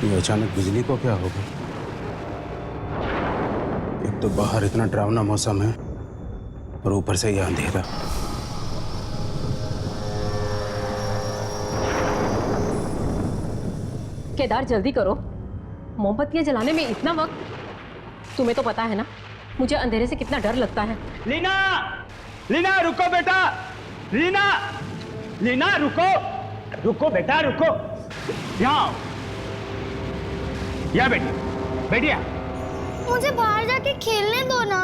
ये अचानक बिजली को क्या हो गया? एक तो बाहर इतना डरावना मौसम है और ऊपर से यह अंधेरा। केदार जल्दी करो, मोमबत्तियां जलाने में इतना वक्त। तुम्हें तो पता है ना मुझे अंधेरे से कितना डर लगता है। लीना, लीना रुको बेटा, लीना, लीना रुको, रुको बेटा रुको, यहाँ या बेटी, बैठिए। मुझे बाहर जाके खेलने दो ना।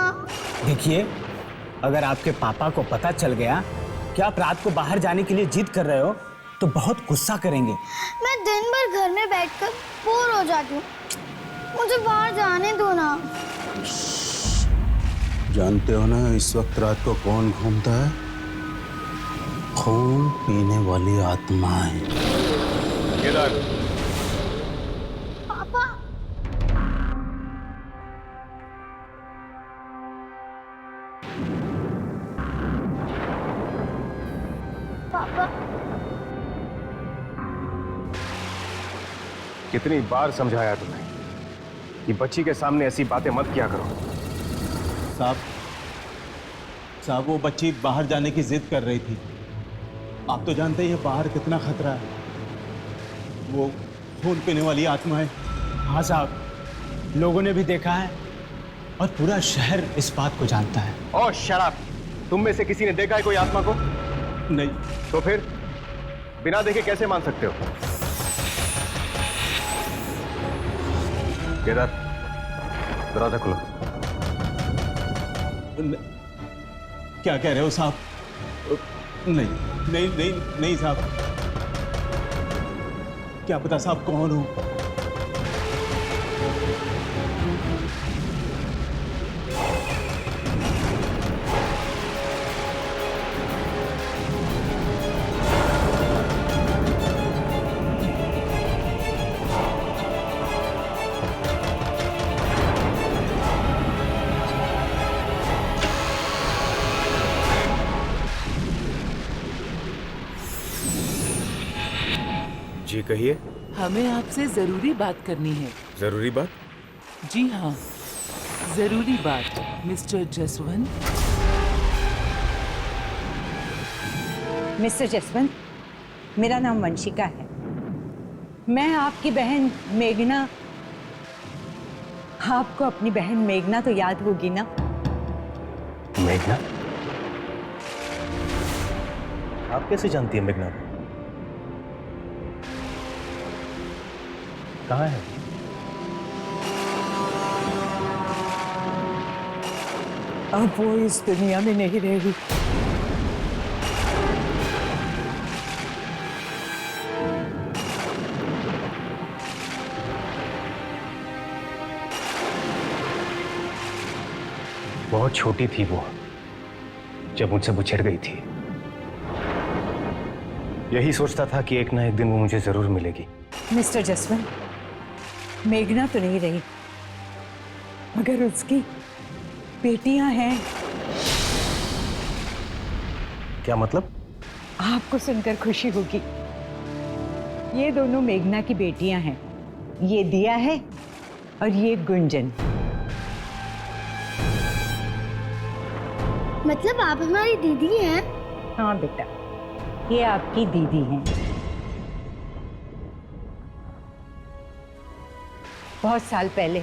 देखिए, अगर आपके पापा को पता चल गया कि आप रात को बाहर जाने के लिए जिद कर रहे हो तो बहुत गुस्सा करेंगे। मैं दिन भर घर में बैठकर बोर हो जाती हूँ, मुझे बाहर जाने दो ना। जानते हो ना इस वक्त रात को कौन घूमता है? खून पीने वाली आत्माएं। केदार, पापा, पापा, कितनी बार समझाया तुम्हें कि बच्ची के सामने ऐसी बातें मत किया करो। साहब वो बच्ची बाहर जाने की जिद कर रही थी। आप तो जानते ही हैं बाहर कितना खतरा है। वो खून पीने वाली आत्मा है। हाँ साहब, लोगों ने भी देखा है और पूरा शहर इस बात को जानता है। ओह शट अप! तुम में से किसी ने देखा है कोई आत्मा को? नहीं। तो फिर बिना देखे कैसे मान सकते हो? केदार, दरवाजा खोलो। क्या कह रहे हो साहब? नहीं नहीं नहीं नहीं साहब, क्या पता साहब कौन हो। जी कहिए। हमें आपसे जरूरी बात करनी है। जरूरी बात? जी हाँ, जरूरी बात मिस्टर जसवंत। मिस्टर जसवंत, मेरा नाम वंशिका है। मैं आपकी बहन मेघना। आपको अपनी बहन मेघना तो याद होगी ना? मेघना? आप कैसे जानती हैं मेघना? कहाँ है? अब वो इस दुनिया में नहीं रहेगी। बहुत छोटी थी वो जब मुझसे बिछड़ गई थी। यही सोचता था कि एक ना एक दिन वो मुझे जरूर मिलेगी। मिस्टर जसवंत, मेघना तो नहीं रही, मगर उसकी बेटियां हैं। क्या मतलब? आपको सुनकर खुशी होगी। ये दोनों मेघना की बेटियां हैं। ये दिया है और ये गुंजन। मतलब आप हमारी दीदी हैं? हाँ बेटा, ये आपकी दीदी हैं। बहुत साल पहले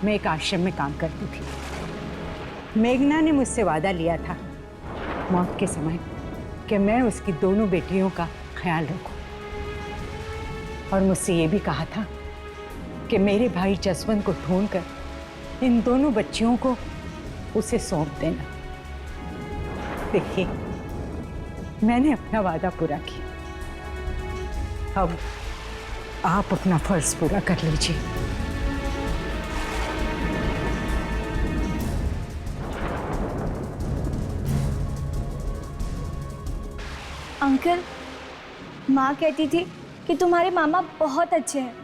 मैं एक आश्रम में काम करती थी। मेघना ने मुझसे वादा लिया था मौत के समय कि मैं उसकी दोनों बेटियों का ख्याल रखूं, और मुझसे ये भी कहा था कि मेरे भाई जसवंत को ढूंढकर इन दोनों बच्चियों को उसे सौंप देना। देखिए, मैंने अपना वादा पूरा किया। अब आप अपना फर्ज पूरा कर लीजिए। अंकल, माँ कहती थी कि तुम्हारे मामा बहुत अच्छे हैं,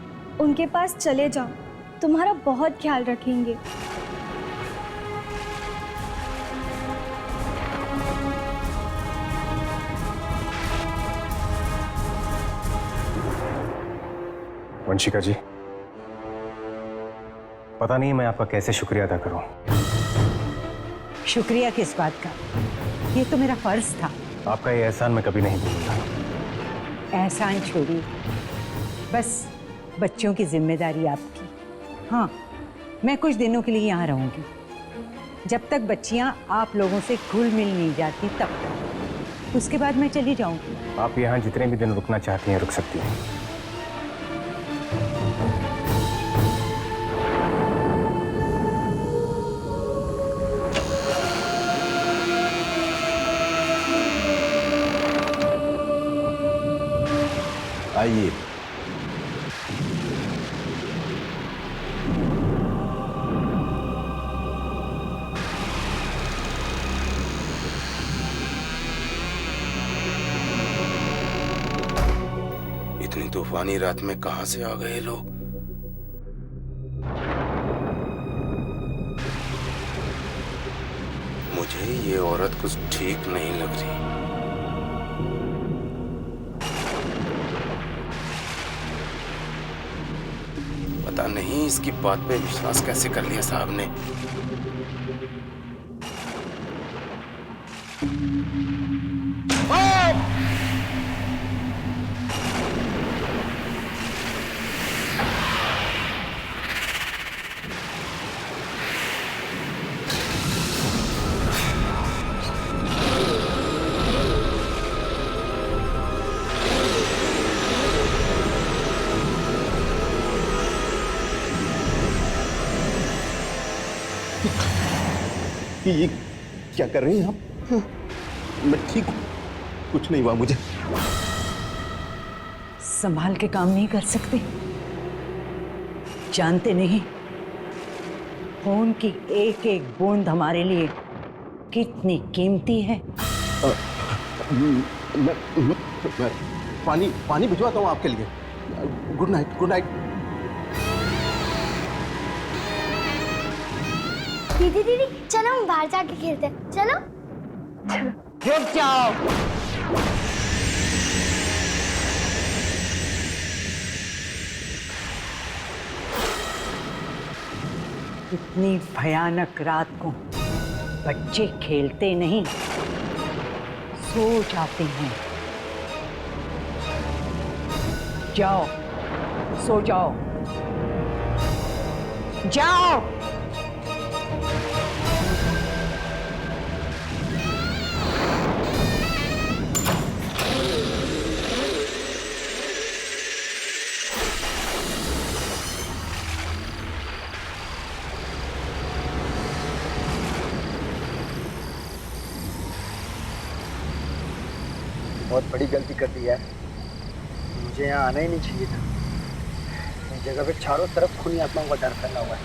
उनके पास चले जाओ, तुम्हारा बहुत ख्याल रखेंगे। वंशिका जी, पता नहीं मैं आपका कैसे शुक्रिया अदा करूं। शुक्रिया किस बात का? ये तो मेरा फर्ज था। आपका ये एहसान मैं कभी नहीं भूलूंगा। एहसान छोड़िए, बस बच्चों की जिम्मेदारी आपकी। हाँ, मैं कुछ दिनों के लिए यहाँ रहूंगी। जब तक बच्चियाँ आप लोगों से घुल मिल नहीं जाती तब तक। उसके बाद मैं चली जाऊंगी। आप यहाँ जितने भी दिन रुकना चाहती हैं रुक सकती हैं। आइए। इतनी तूफानी रात में कहां से आ गए लोग? मुझे ये औरत कुछ ठीक नहीं लग रही। पता नहीं इसकी बात पे विश्वास कैसे कर लिया साहब ने। ये क्या कर रही हैं आप? मैं ठीक हूँ, कुछ नहीं हुआ मुझे। संभाल के काम नहीं कर सकते? जानते नहीं खून की एक एक बूंद हमारे लिए कितनी कीमती है। मैं पानी भिजवाता हूँ आपके लिए। Good night, good night. दीदी दीदी चलो हम बाहर जाके खेलते हैं, चलो। रुक जाओ। इतनी भयानक रात को बच्चे खेलते नहीं, सो जाते हैं। जाओ, सो जाओ, जाओ। बहुत बड़ी गलती कर दी है, मुझे यहाँ आना ही नहीं चाहिए था। इस जगह पे चारों तरफ खूनी आत्माओं का डर फैला हुआ है।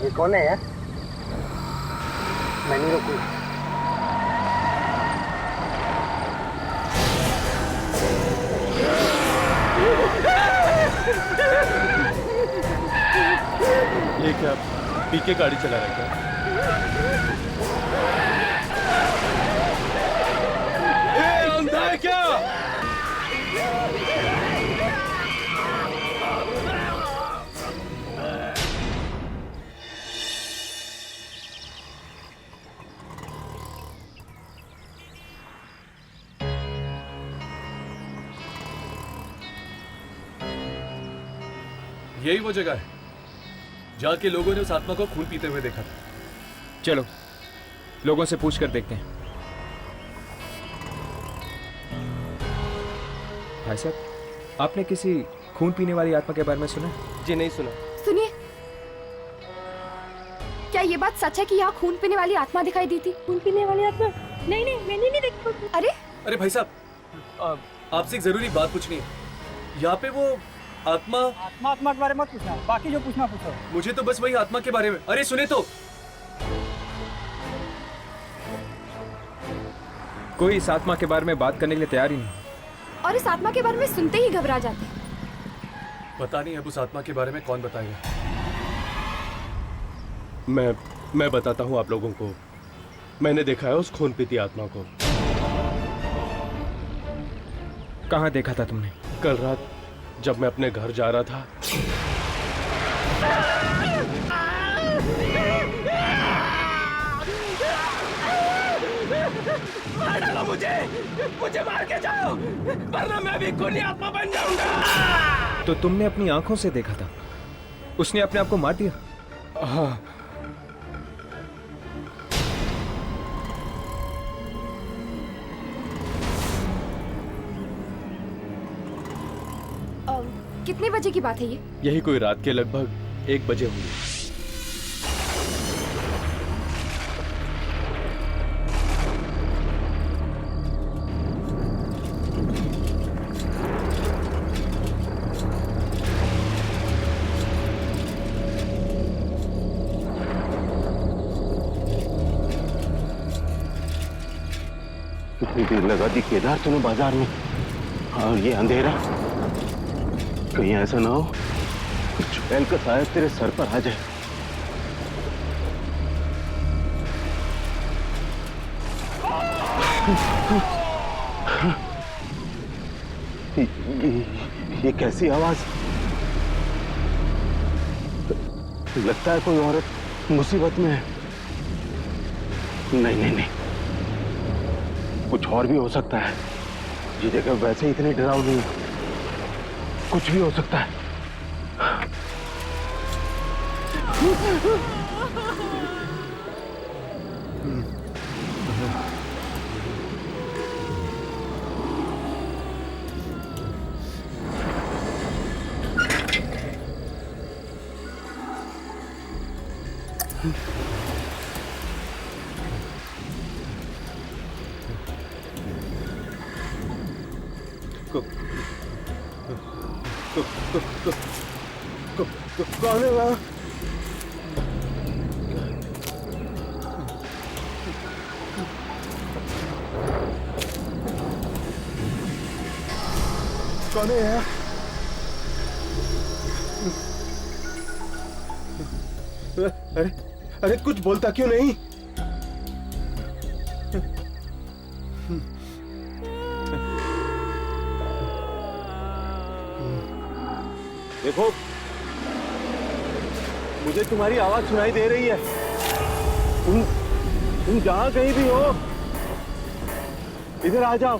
ये कौन है यार? मैं नहीं रुकूंगा। ये क्या पी के गाड़ी चला रहा है? अंधा है क्या? यही वो जगह है जहाँ के लोगों ने उस आत्मा को खून पीते हुए देखा था। चलो लोगों से पूछ कर देखते हैं। भाई साहब, आपने किसी खून पीने वाली आत्मा के बारे में सुना? जी नहीं सुना। सुनिए, क्या ये बात सच है कि यहाँ खून पीने वाली आत्मा दिखाई दी थी? खून पीने वाली आत्मा? नहीं नहीं, मैंने नहीं देखी। अरे भाई साहब, आपसे एक जरूरी बात पूछनी है। यहाँ पे वो आत्मा आत्मा के बारे में मत पूछना, बाकी जो पूछना पूछो। मुझे तो बस वही आत्मा के बारे में। अरे सुने तो। कोई इस आत्मा के बारे में बात करने के लिए तैयार ही नहीं, और इस आत्मा के बारे में सुनते ही घबरा जाते हैं। पता नहीं अब उस आत्मा के बारे में कौन बताएगा। मैं बताता हूँ आप लोगों को। मैंने देखा है उस खून पीती आत्मा को। कहाँ देखा था तुमने? कल रात जब मैं अपने घर जा रहा था। मार डालो मुझे मार के जाओ, वरना मैं भी खूनी आत्मा बन जाऊंगा। तो तुमने अपनी आंखों से देखा था? उसने अपने आप को मार दिया? हाँ। कितने बजे की बात है ये? यही कोई रात के लगभग 1 बजे हुई। कितनी देर लगा दी केदार तुम्हें बाजार में, और ये अंधेरा। कहीं ऐसा ना हो चुड़ैल का साया तेरे सर पर आ जाए। ये कैसी आवाज? लगता है कोई औरत मुसीबत में है। नहीं नहीं नहीं, कुछ और भी हो सकता है। ये जगह वैसे ही इतनी डरावनी है, कुछ भी हो सकता है। कौन है वहाँ? कौन है यहाँ? अरे अरे कुछ बोलता क्यों नहीं? देखो, मुझे तुम्हारी आवाज सुनाई दे रही है। तुम जहां कहीं भी हो, इधर आ जाओ।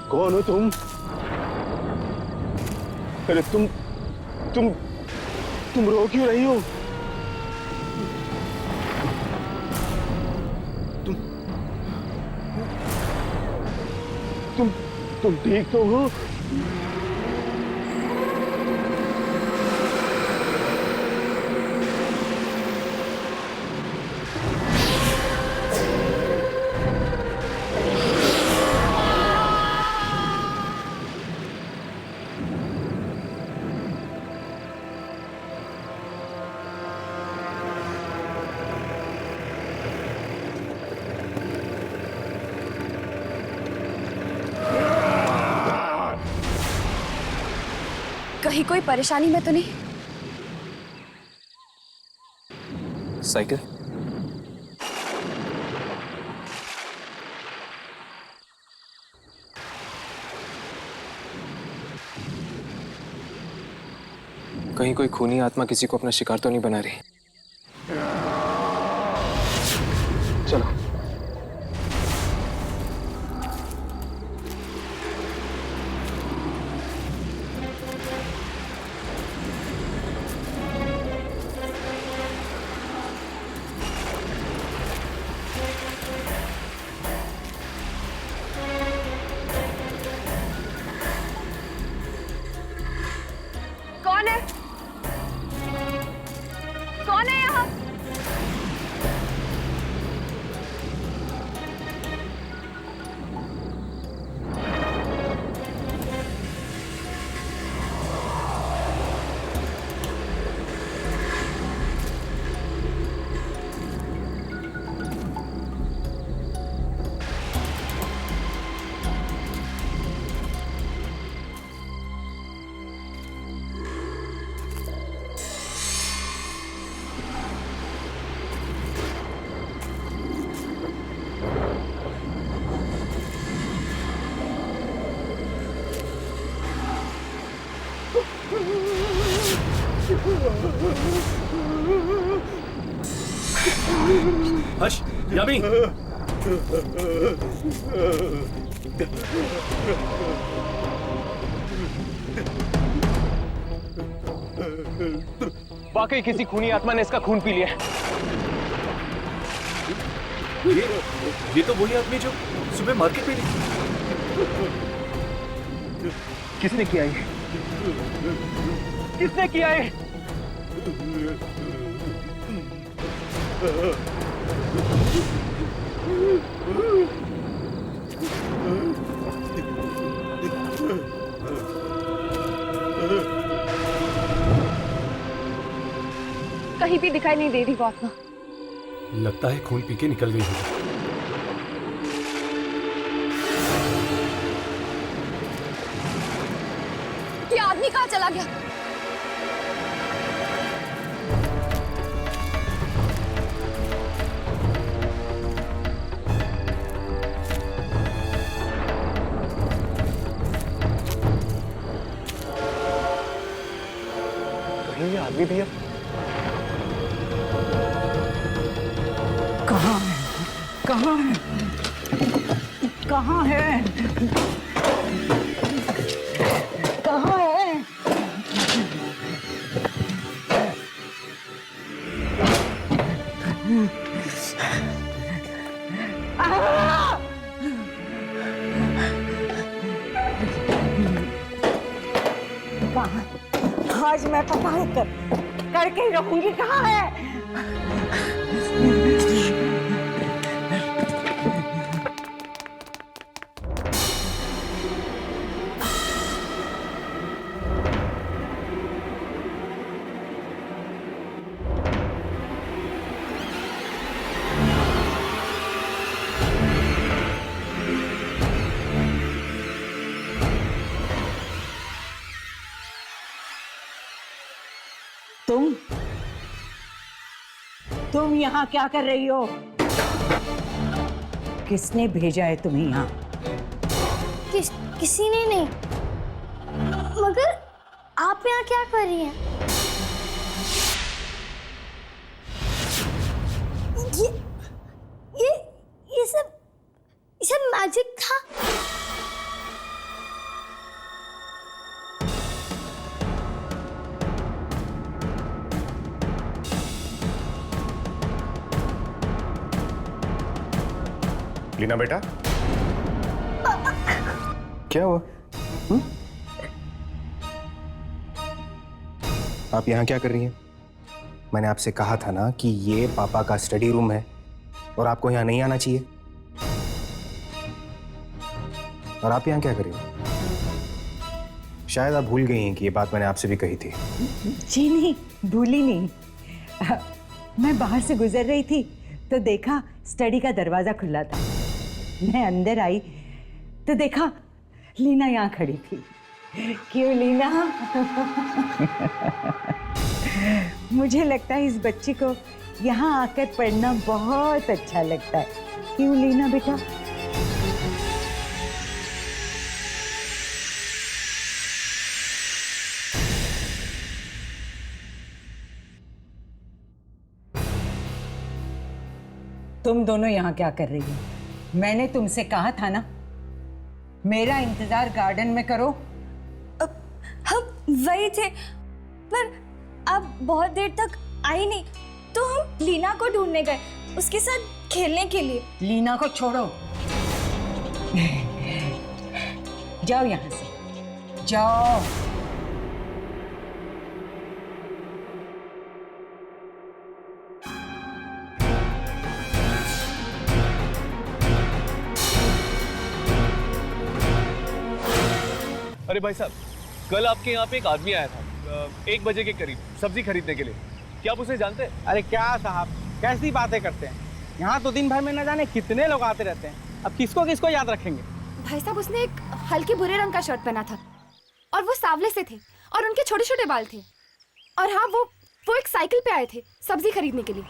कौन हो तुम? अरे तुम रो क्यों रही हो? तुम ठीक तो हो? कहीं कोई परेशानी में तो नहीं? साइकिल? कहीं कोई खूनी आत्मा किसी को अपना शिकार तो नहीं बना रही? चलो। कौन है? कौन है यहाँ? हर्ष, यामी। वाकई किसी खूनी आत्मा ने इसका खून पी लिया। ये तो वही आदमी जो सुबह मार्केट में नहीं। किसने किया ये? किसने किया ये? कहीं भी दिखाई नहीं दे रही वो आत्मा। लगता है खून पी के निकल गई होगी। ये आदमी कहाँ चला गया? कहीं ये आदमी भी है? कहाँ है? कहाँ है? कहाँ है? कहाँ है? कहाँ? आज मैं पता करके ही रहूंगी। कहाँ है? तुम यहाँ क्या कर रही हो? किसने भेजा है तुम्हें यहाँ? किसी ने नहीं। मगर आप यहाँ क्या कर रही हैं? ये सब मैजिक था। लीना बेटा, क्या हुआ? आप यहाँ क्या कर रही हैं? मैंने आपसे कहा था ना कि ये पापा का स्टडी रूम है और आपको यहाँ नहीं आना चाहिए। और आप यहाँ क्या कर रही हो? शायद आप भूल गई हैं कि ये बात मैंने आपसे भी कही थी। जी नहीं, भूली नहीं। मैं बाहर से गुजर रही थी तो देखा स्टडी का दरवाजा खुला था। मैं अंदर आई तो देखा लीना यहाँ खड़ी थी। क्यों लीना? मुझे लगता है इस बच्ची को यहाँ आकर पढ़ना बहुत अच्छा लगता है। क्यों लीना बेटा? तुम दोनों यहाँ क्या कर रही हो? मैंने तुमसे कहा था ना मेरा इंतजार गार्डन में करो। हम वही थे, पर अब बहुत देर तक आई नहीं तो हम लीना को ढूंढने गए, उसके साथ खेलने के लिए। लीना को छोड़ो, जाओ यहाँ से, जाओ। अरे भाई साहब, कल आपके यहाँ पे एक आदमी आया था 1 बजे के करीब सब्जी खरीदने के लिए। क्या आप उसे जानते हैं? अरे क्या साहब, कैसी बातें करते हैं? यहाँ तो दिन भर में न जाने कितने लोग आते रहते हैं। अब किसको किसको याद रखेंगे? भाई साहब, उसने एक हल्के भूरे रंग का शर्ट पहना था और वो सांवले से थे और उनके छोटे छोटे बाल थे। और हाँ, वो एक साइकिल पे आए थे सब्जी खरीदने के लिए।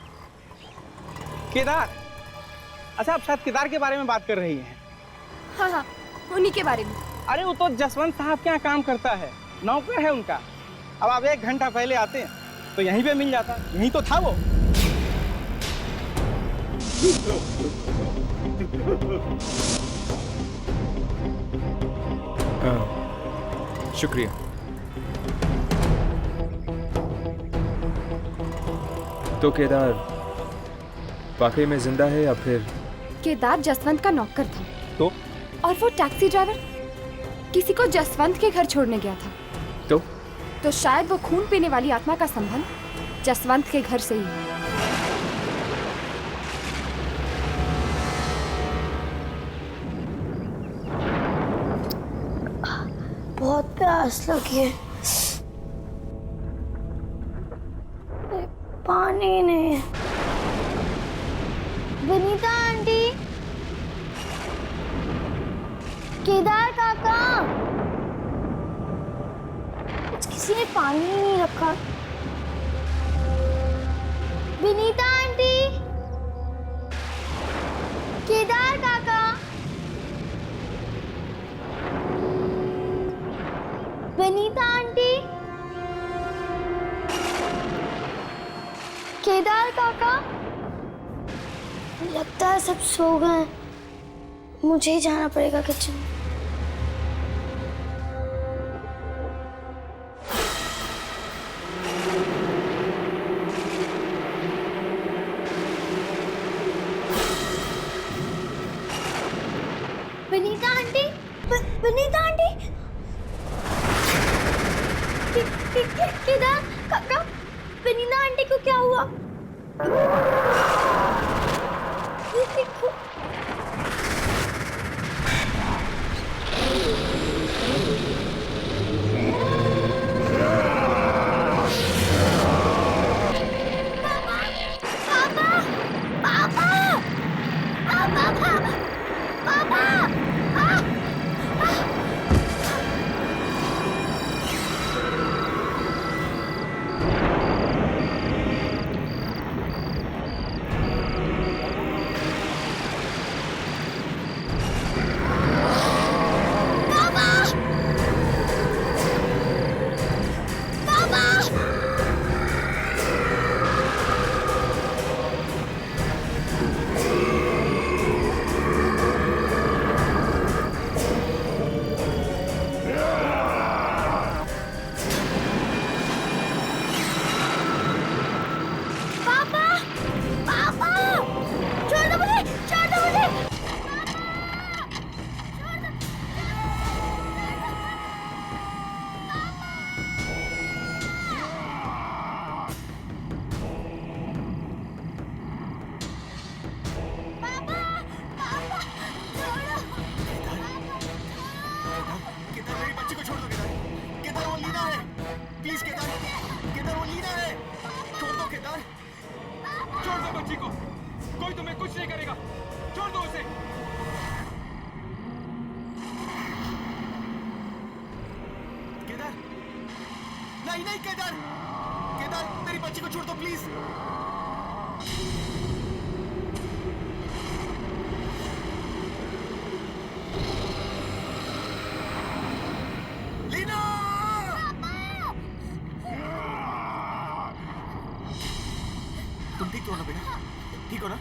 केदार? अच्छा, आप शायद केदार के बारे में बात कर रही हैं। हाँ हाँ, उन्हीं के बारे में। अरे वो तो जसवंत साहब के यहाँ काम करता है, नौकर है उनका। अब आप 1 घंटा पहले आते हैं तो यहीं पे मिल जाता, यहीं तो था वो। शुक्रिया। तो केदार वाकई में जिंदा है या फिर? केदार जसवंत का नौकर था। तो? और वो टैक्सी ड्राइवर किसी को जसवंत के घर छोड़ने गया था। तो शायद वो खून पीने वाली आत्मा का संबंध जसवंत के घर से ही है। बहुत प्यास लगी है, पानी नहीं। विनीता आंटी, केदार काका, किसी ने पानी नहीं रखा। विनीता आंटी, केदार काका, विनीता आंटी, केदार काका। लगता है सब सो गए, मुझे ही जाना पड़ेगा किचन में। विनीता आंटी, विनीता आंटी, केदार काका, विनीना आंटी को क्या हुआ? ये देखो। नहीं केदार, केदार मेरी बच्ची को छोड़ दो प्लीज। लीना! तुम ठीक हो ना बेटा? ठीक हो ना?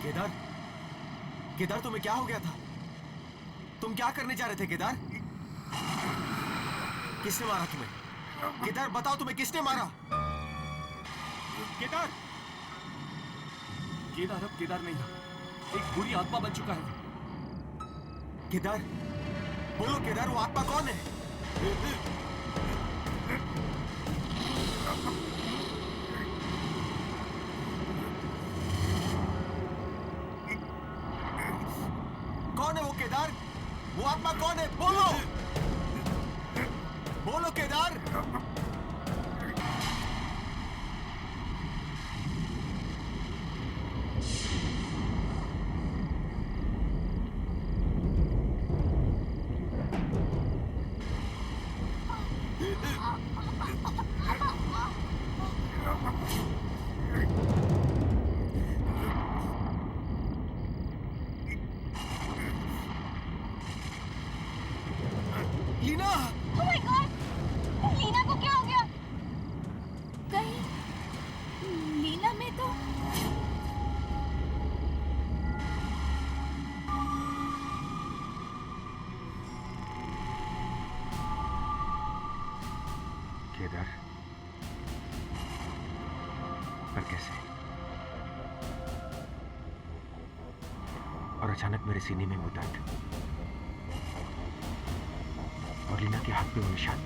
केदार, केदार तुम्हें क्या हो गया था? तुम क्या करने जा रहे थे केदार? किसने मारा तुम्हें? केदार बताओ तुम्हें किसने मारा? केदार, केदार अब केदार नहीं था, एक बुरी आत्मा बन चुका है। केदार, बोलो केदार वो आत्मा कौन है? कौन है वो केदार? वो आत्मा कौन है? बोलो, बोलो Kedar. Leena! Oh my God! Leena को क्या हो गया? कहीं लीना में तो केदार, पर कैसे? और अचानक मेरे सीने में वो दर्द और लीना के हाथ पे वो निशान।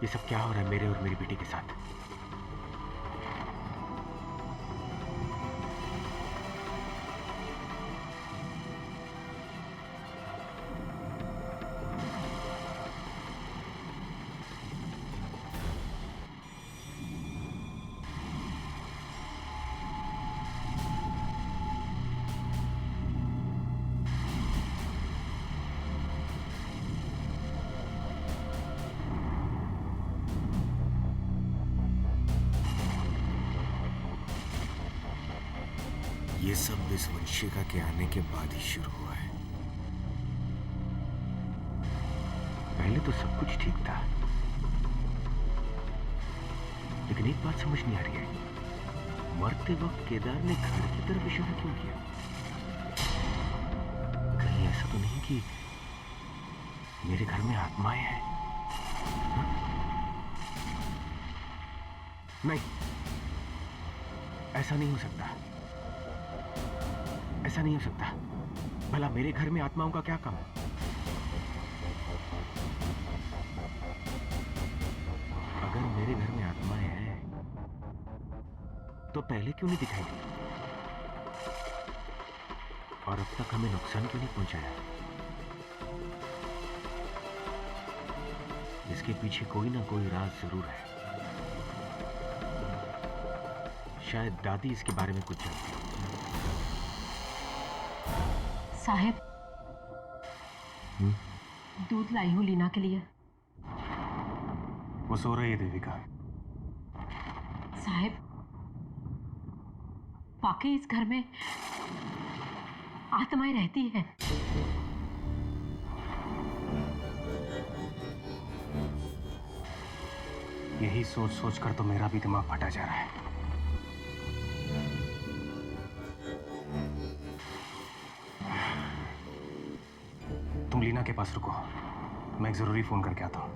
ये सब क्या हो रहा है मेरे और मेरी बेटी के साथ? ये सब इस वंशिका के आने के बाद ही शुरू हुआ है। पहले तो सब कुछ ठीक था, लेकिन एक बात समझ नहीं आ रही है, मरते वक्त केदार ने घर की तरफ इशारा क्यों किया? कहीं ऐसा तो नहीं कि मेरे घर में आत्माएं हैं? नहीं, ऐसा नहीं हो सकता, ऐसा नहीं हो सकता। भला मेरे घर में आत्माओं का क्या काम है? अगर मेरे घर में आत्माएं हैं तो पहले क्यों नहीं दिखाई दी? और अब तक हमें नुकसान क्यों नहीं पहुंचाया? इसके पीछे कोई ना कोई राज जरूर है। शायद दादी इसके बारे में कुछ जानती है। साहब, दूध लाई हूं लीना के लिए। वो सो रही है देविका। साहब, वाकई इस घर में आत्माएं रहती हैं। यही सोच सोच कर तो मेरा भी दिमाग फटा जा रहा है। तुम लीना के पास रुको, मैं एक जरूरी फोन करके आता हूं।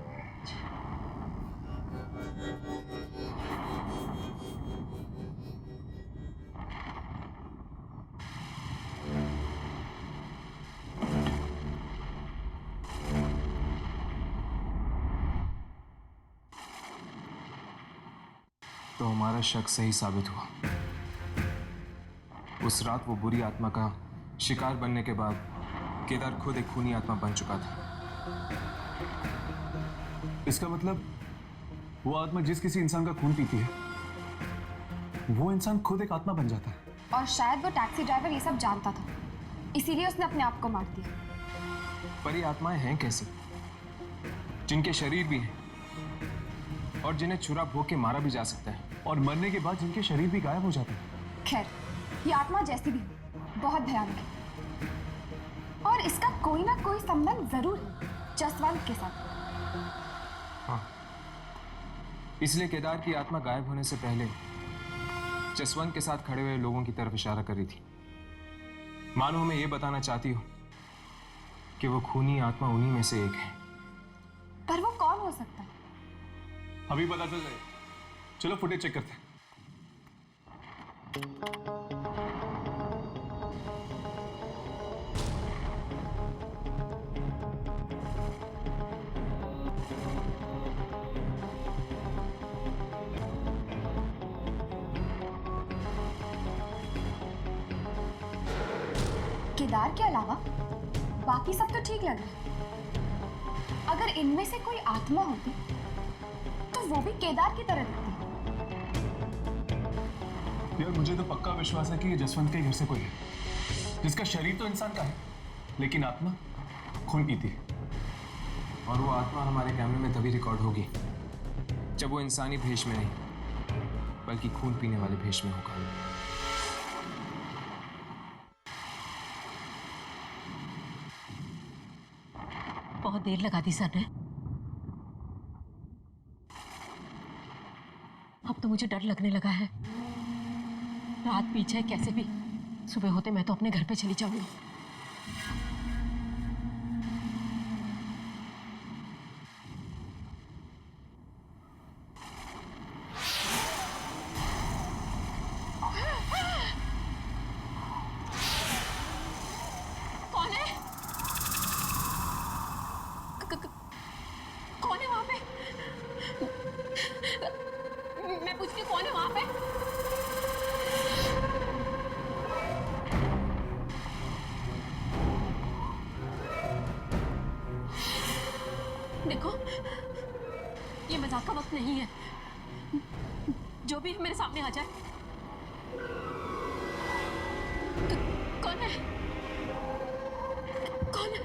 तो हमारा शक सही साबित हुआ। उस रात वो बुरी आत्मा का शिकार बनने के बाद केदार खुद एक खूनी आत्मा बन चुका था। इसका मतलब वो आत्मा जिस किसी इंसान का खून पीती है, वो इंसान खुद एक आत्मा बन जाता है। और शायद वो टैक्सी ड्राइवर ये सब जानता था, इसीलिए उसने अपने आप को मार दिया। पर ये आत्माएं हैं कैसी, जिनके शरीर भी हैं और जिन्हें छुरा भोग के मारा भी जा सकता है, और मरने के बाद जिनके शरीर भी गायब हो जाते हैं। खैर, ये आत्मा जैसी भी बहुत भयानक है और इसका कोई ना कोई संबंध जरूर है जसवंत के साथ। हाँ, इसलिए केदार की आत्मा गायब होने से पहले जसवंत के साथ खड़े हुए लोगों की तरफ इशारा कर रही थी। मानो मैं ये बताना चाहती हूँ कि वो खूनी आत्मा उन्हीं में से एक है। पर वो कौन हो सकता है? अभी पता चल जाएगा। चलो फुटेज चेक करते हैं। केदार के अलावा बाकी सब तो ठीक लग रहा है। अगर इनमें से कोई आत्मा होती तो वो भी केदार की तरह दिखती। यार मुझे तो पक्का विश्वास है कि ये जसवंत के घर से कोई है, जिसका शरीर तो इंसान का है लेकिन आत्मा खून पीती है। और वो आत्मा हमारे कैमरे में तभी रिकॉर्ड होगी जब वो इंसानी भेष में नहीं बल्कि खून पीने वाले भेष में होगा। बहुत देर लगा दी सर ने। अब तो मुझे डर लगने लगा है। रात पीछे कैसे भी सुबह होते मैं तो अपने घर पे चली जाऊंगी। कौन है? कौन है वहां पे? मैं पूछती हूँ, कौन है वहां पे? देखो, ये मजाक का वक्त नहीं है। जो भी मेरे सामने आ जाए। कौन है? कौन है?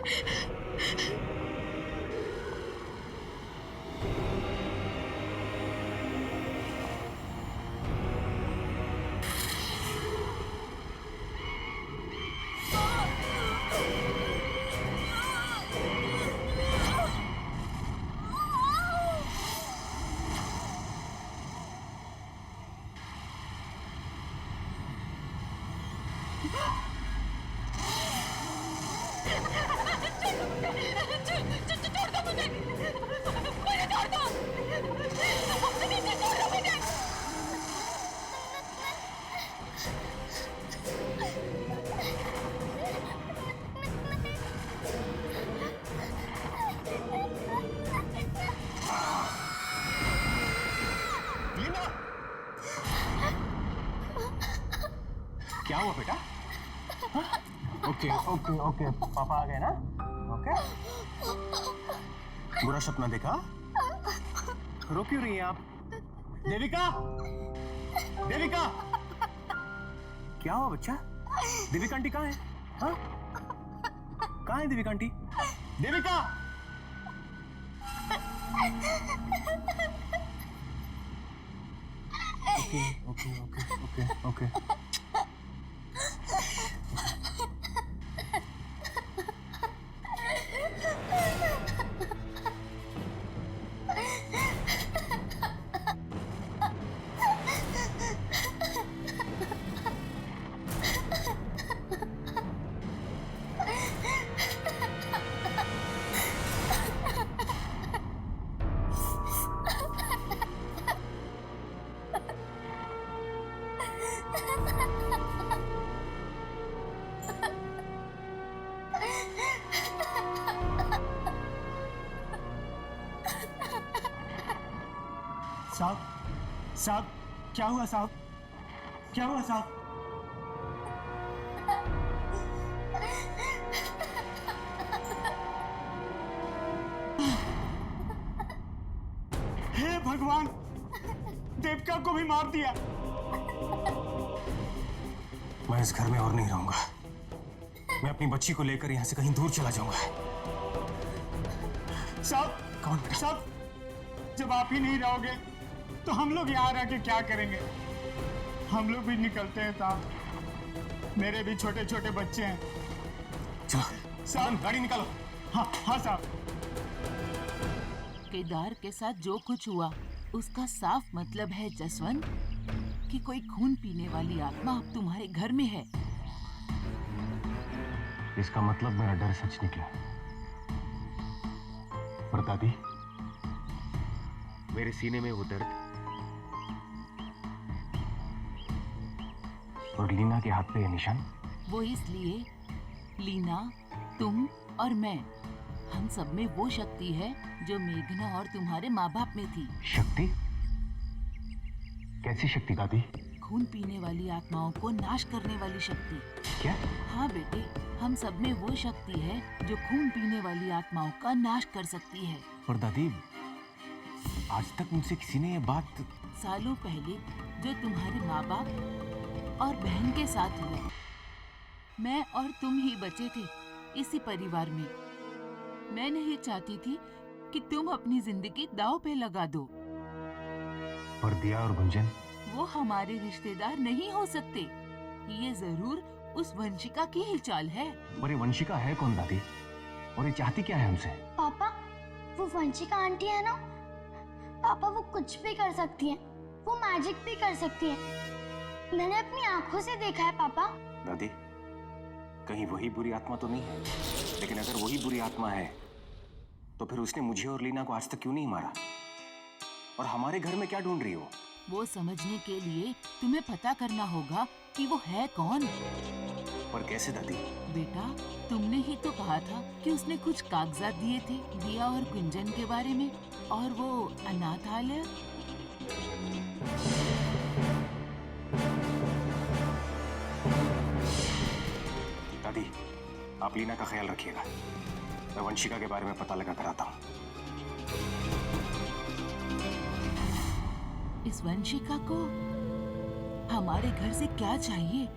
चलो क्या हुआ बेटा? ओके ओके ओके, पापा आ गए ना? ओके, बुरा सपना देखा? रो क्यों रही हैं आप? देविका, देविका, क्या हुआ बच्चा? देविका आंटी कहाँ है? हाँ? कहाँ है Devika aunty? Devika! Okay okay okay okay okay. साहब, साहब, क्या हुआ साहब? क्या हुआ साहब? हे भगवान, देविका को भी मार दिया। मैं इस घर में और नहीं रहूंगा। मैं अपनी बच्ची को लेकर यहाँ से कहीं दूर चला जाऊंगा। साहब, कौन? साहब, जब आप ही नहीं रहोगे तो हम लोग यहाँ रह के क्या करेंगे? हम लोग भी निकलते हैं साहब, मेरे भी छोटे छोटे बच्चे हैं। चलो साहब, गाड़ी निकालो। हाँ हाँ साहब। केदार के साथ जो कुछ हुआ उसका साफ मतलब है जसवंत कि कोई खून पीने वाली आत्मा अब तुम्हारे घर में है। इसका मतलब मेरा डर सच निकला। और दादी, मेरे सीने में वो दर्द और लीना के हाथ पे ये निशान, वो इसलिए लीना, तुम और मैं, हम सब में वो शक्ति है जो मेघना और तुम्हारे माँ बाप में थी। शक्ति? कैसी शक्ति दादी? खून पीने वाली आत्माओं को नाश करने वाली शक्ति। क्या? हाँ बेटे, हम सब में वो शक्ति है जो खून पीने वाली आत्माओं का नाश कर सकती है। और दादी, आज तक मुझसे किसी ने ये बात... सालों पहले जो तुम्हारे माँ बाप और बहन के साथ हुआ, मैं और तुम ही बचे थे इसी परिवार में। मैं नहीं चाहती थी कि तुम अपनी जिंदगी दांव पे लगा दो। पर दिया और गुंजन, वो हमारे रिश्तेदार नहीं हो सकते। ये जरूर उस वंशिका की ही चाल है। और ये वंशिका है कौन दादी? और ये चाहती क्या है हमसे? पापा, वो वंशिका आंटी है ना पापा, वो कुछ भी कर सकती है, वो मैजिक भी कर सकती है। मैंने अपनी आंखों से देखा है पापा। दादी, कहीं वही बुरी आत्मा तो नहीं है? लेकिन अगर वही बुरी आत्मा है तो फिर उसने मुझे और लीना को आज तक क्यों नहीं मारा? और हमारे घर में क्या ढूंढ रही हो? वो समझने के लिए तुम्हें पता करना होगा कि वो है कौन। पर कैसे दादी? बेटा, तुमने ही तो कहा था कि उसने कुछ कागजात दिए थे दिया और गुंजन के बारे में, और वो अनाथालय। दादी, आप लीना का ख्याल रखिएगा। मैं वंशिका के बारे में पता लगा कर आता हूँ। इस वंशिका को हमारे घर से क्या चाहिए?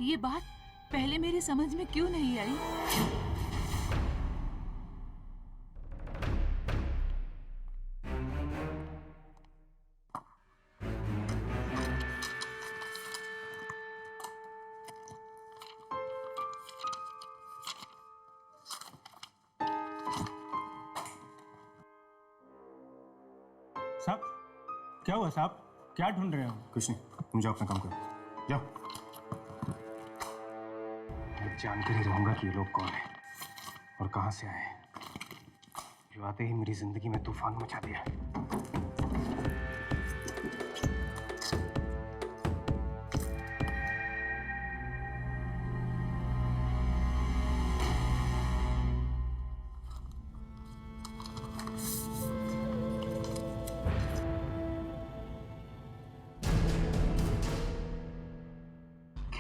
ये बात पहले मेरी समझ में क्यों नहीं आई? साहब, क्या हुआ साहब? क्या ढूंढ रहे हो? कुछ नहीं, तुम जाओ अपना काम करो, जाओ। मैं जानकर ही रहूंगा कि ये लोग कौन है और कहां से आए हैं, जो आते ही मेरी जिंदगी में तूफान मचा दिया।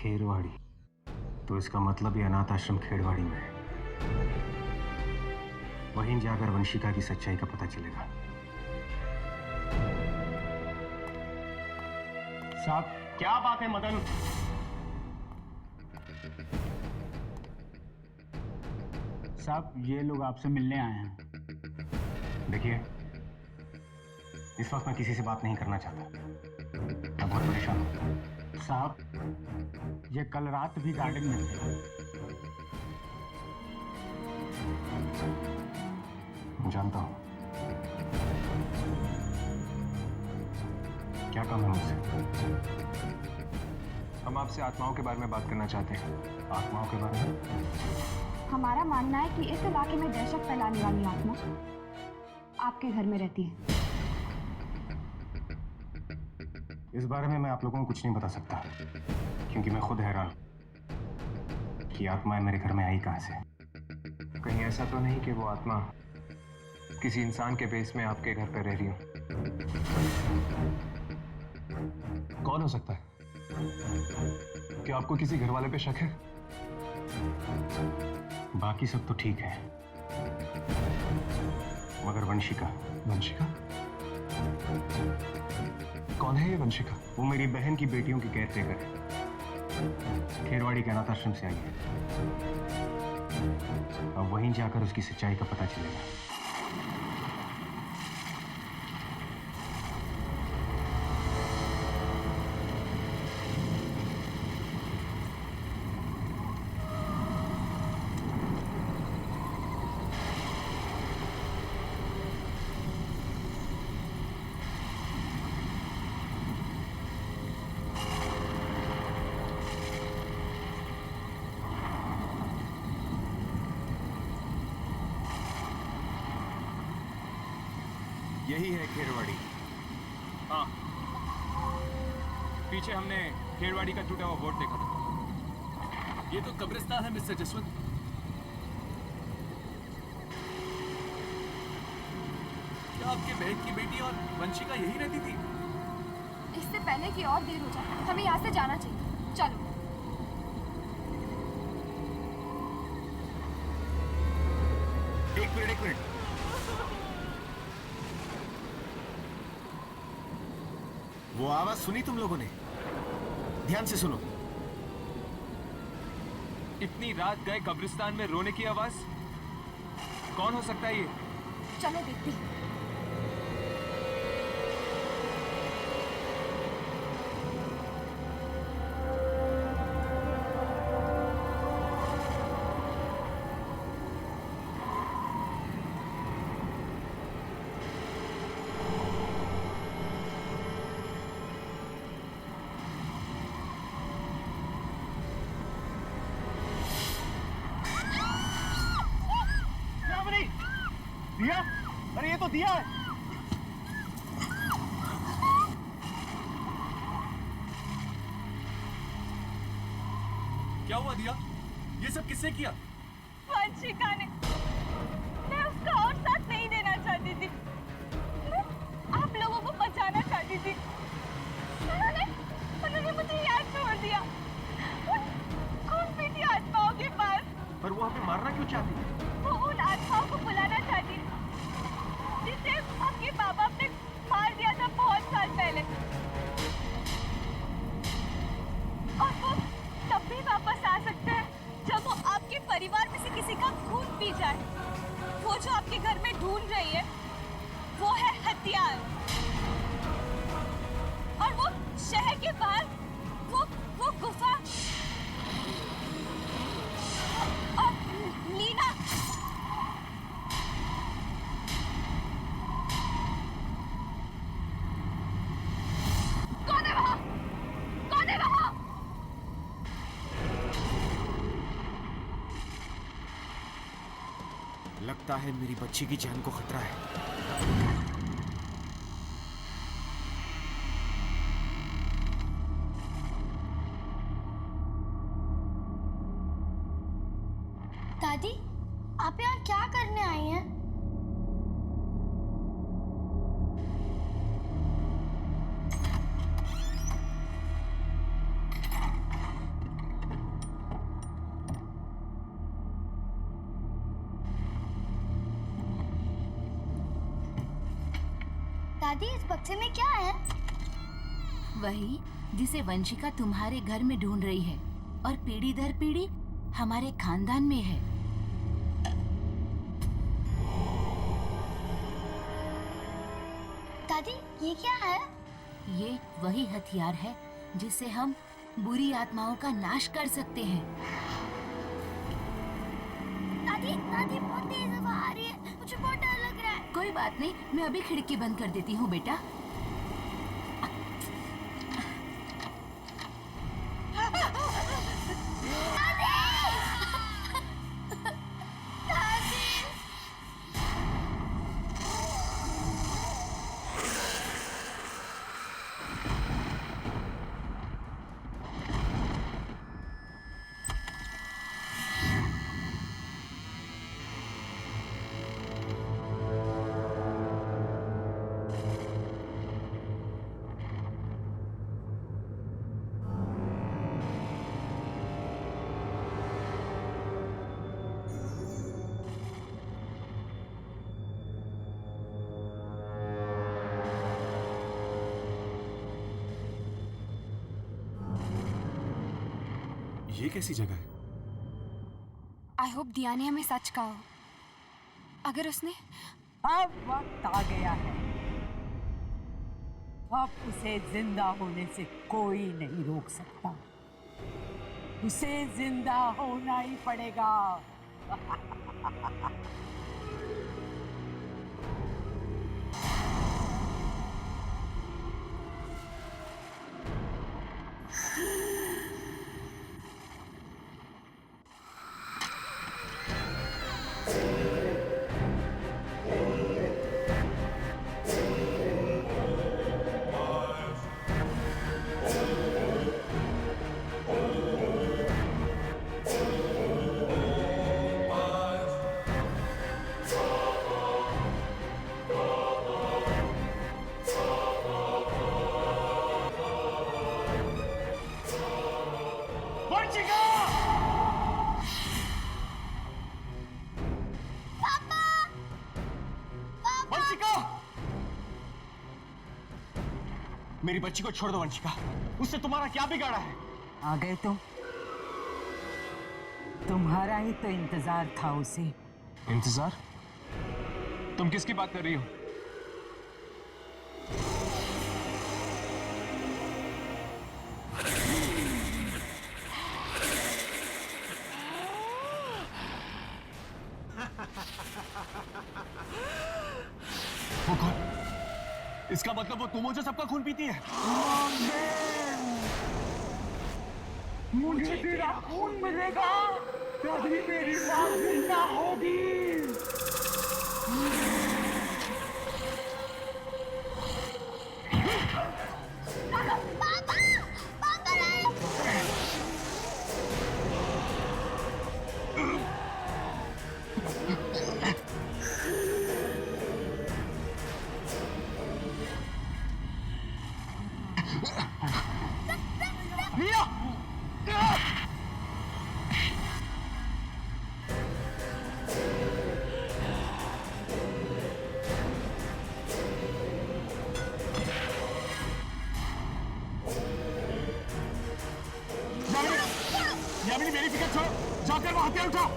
खेरवाड़ी, तो इसका मतलब ये अनाथ आश्रम खेरवाड़ी में है। वहीं जाकर वंशिका की सच्चाई का पता चलेगा। साहब क्या बात है मदन? साहब ये लोग आपसे मिलने आए हैं। देखिए, इस वक्त मैं किसी से बात नहीं करना चाहता। मैं बहुत परेशान हूं। साहब ये कल रात भी गार्डन में थे। जानता हूं। क्या काम है मुझसे? हम आपसे आत्माओं के बारे में बात करना चाहते हैं। आत्माओं के बारे में? हमारा मानना है कि इस इलाके में दहशत फैलाने वाली आत्मा आपके घर में रहती है। इस बारे में मैं आप लोगों को कुछ नहीं बता सकता, क्योंकि मैं खुद हैरान हूं कि आत्माएं मेरे घर में आई कहां से। कहीं ऐसा तो नहीं कि वो आत्मा किसी इंसान के बेस में आपके घर पर रह रही हो? कौन हो सकता है? क्या आपको किसी घर वाले पे शक है? बाकी सब तो ठीक है, मगर वंशिका। वंशिका? कौन है ये वंशिका? वो मेरी बहन की बेटियों की केयरटेकर है। खेरवाड़ी के अनाथ आश्रम से आई है। अब वहीं जाकर उसकी सच्चाई का पता चलेगा। यही है खेरवाड़ी। हाँ, पीछे हमने खेरवाड़ी का टूटा हुआ बोर्ड देखा था। ये तो कब्रिस्तान है मिस्टर जसवंत। क्या आपके बहन की बेटी और वंशिका यही रहती थी? इससे पहले कि और देर हो जाए, हमें यहाँ से जाना चाहिए। चलो। एक मिनट। वो आवाज सुनी तुम लोगों ने? ध्यान से सुनो। इतनी रात गए कब्रिस्तान में रोने की आवाज? कौन हो सकता है ये? चलो देखते हैं। दिया? अरे ये तो दिया है। क्या हुआ दिया? ये सब किसने किया? वंशिका ने। मैं उसका और साथ नहीं देना चाहती थी। मैं आप लोगों को बचाना चाहती थी। उन्होंने मुझे यहाँ छोड़ दिया। कौन पीटी आत्माओं के पास? पर वो हमें मारना क्यों चाहती? वो उन आत्माओं को बुलाना चाहती जिसे आपके माँ बाप ने मार दिया था बहुत साल पहले। और वो तब भी वापस आ सकते हैं जब वो आपके परिवार में से किसी का खून पी जाए। वो जो आपके घर में ढूंढ रही है वो है हथियार। और वो शहर के बाहर वो गुफा और लीना। कौन है वहां? कौन है वहां? लगता है मेरी बच्ची की जान को खतरा है। दादी, आप यहाँ क्या करने आई हैं? दादी, इस बक्से में क्या है? वही जिसे वंशिका तुम्हारे घर में ढूंढ रही है और पीढ़ी दर पीढ़ी हमारे खानदान में है। दादी, ये क्या है? ये वही हथियार है जिससे हम बुरी आत्माओं का नाश कर सकते हैं। दादी, दादी बहुत तेज हवा आ रही है, मुझे बहुत डर लग रहा है। कोई बात नहीं, मैं अभी खिड़की बंद कर देती हूँ बेटा। ये कैसी जगह है? आई होप दिया ने हमें सच कहा हो। अगर उसने अब वक्त आ गया है, अब उसे जिंदा होने से कोई नहीं रोक सकता। उसे जिंदा होना ही पड़ेगा। मेरी बच्ची को छोड़ दो वंशिका, उससे तुम्हारा क्या बिगाड़ा है? आ गए तुम? तुम्हारा ही तो इंतजार था उसे। इंतजार? तुम किसकी बात कर रही हो? वो कौन? इसका मतलब वो तुम हो जो सबका खून पीती है? मुझे तेरा खून मिलेगा तभी मेरी मां जिंदा होगी। यामिनी, मेरी फिक्र छोड़, जाकर वो हथियार उठाओ।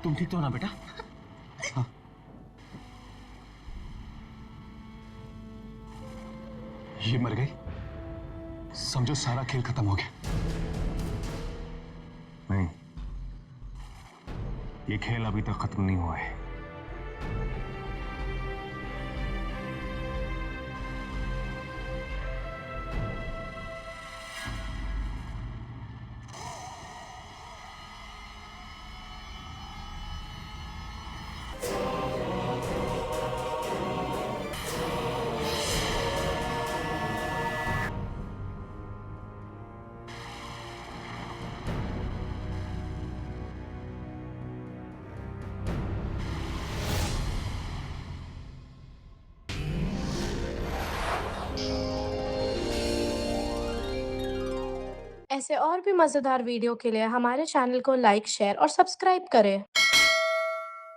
तुम ठीक तो हो ना बेटा? हाँ। ये मर गई, समझो सारा खेल खत्म हो गया। नहीं, ये खेल अभी तक खत्म नहीं हुआ है। ऐसे और भी मज़ेदार वीडियो के लिए हमारे चैनल को लाइक, शेयर और सब्सक्राइब करें।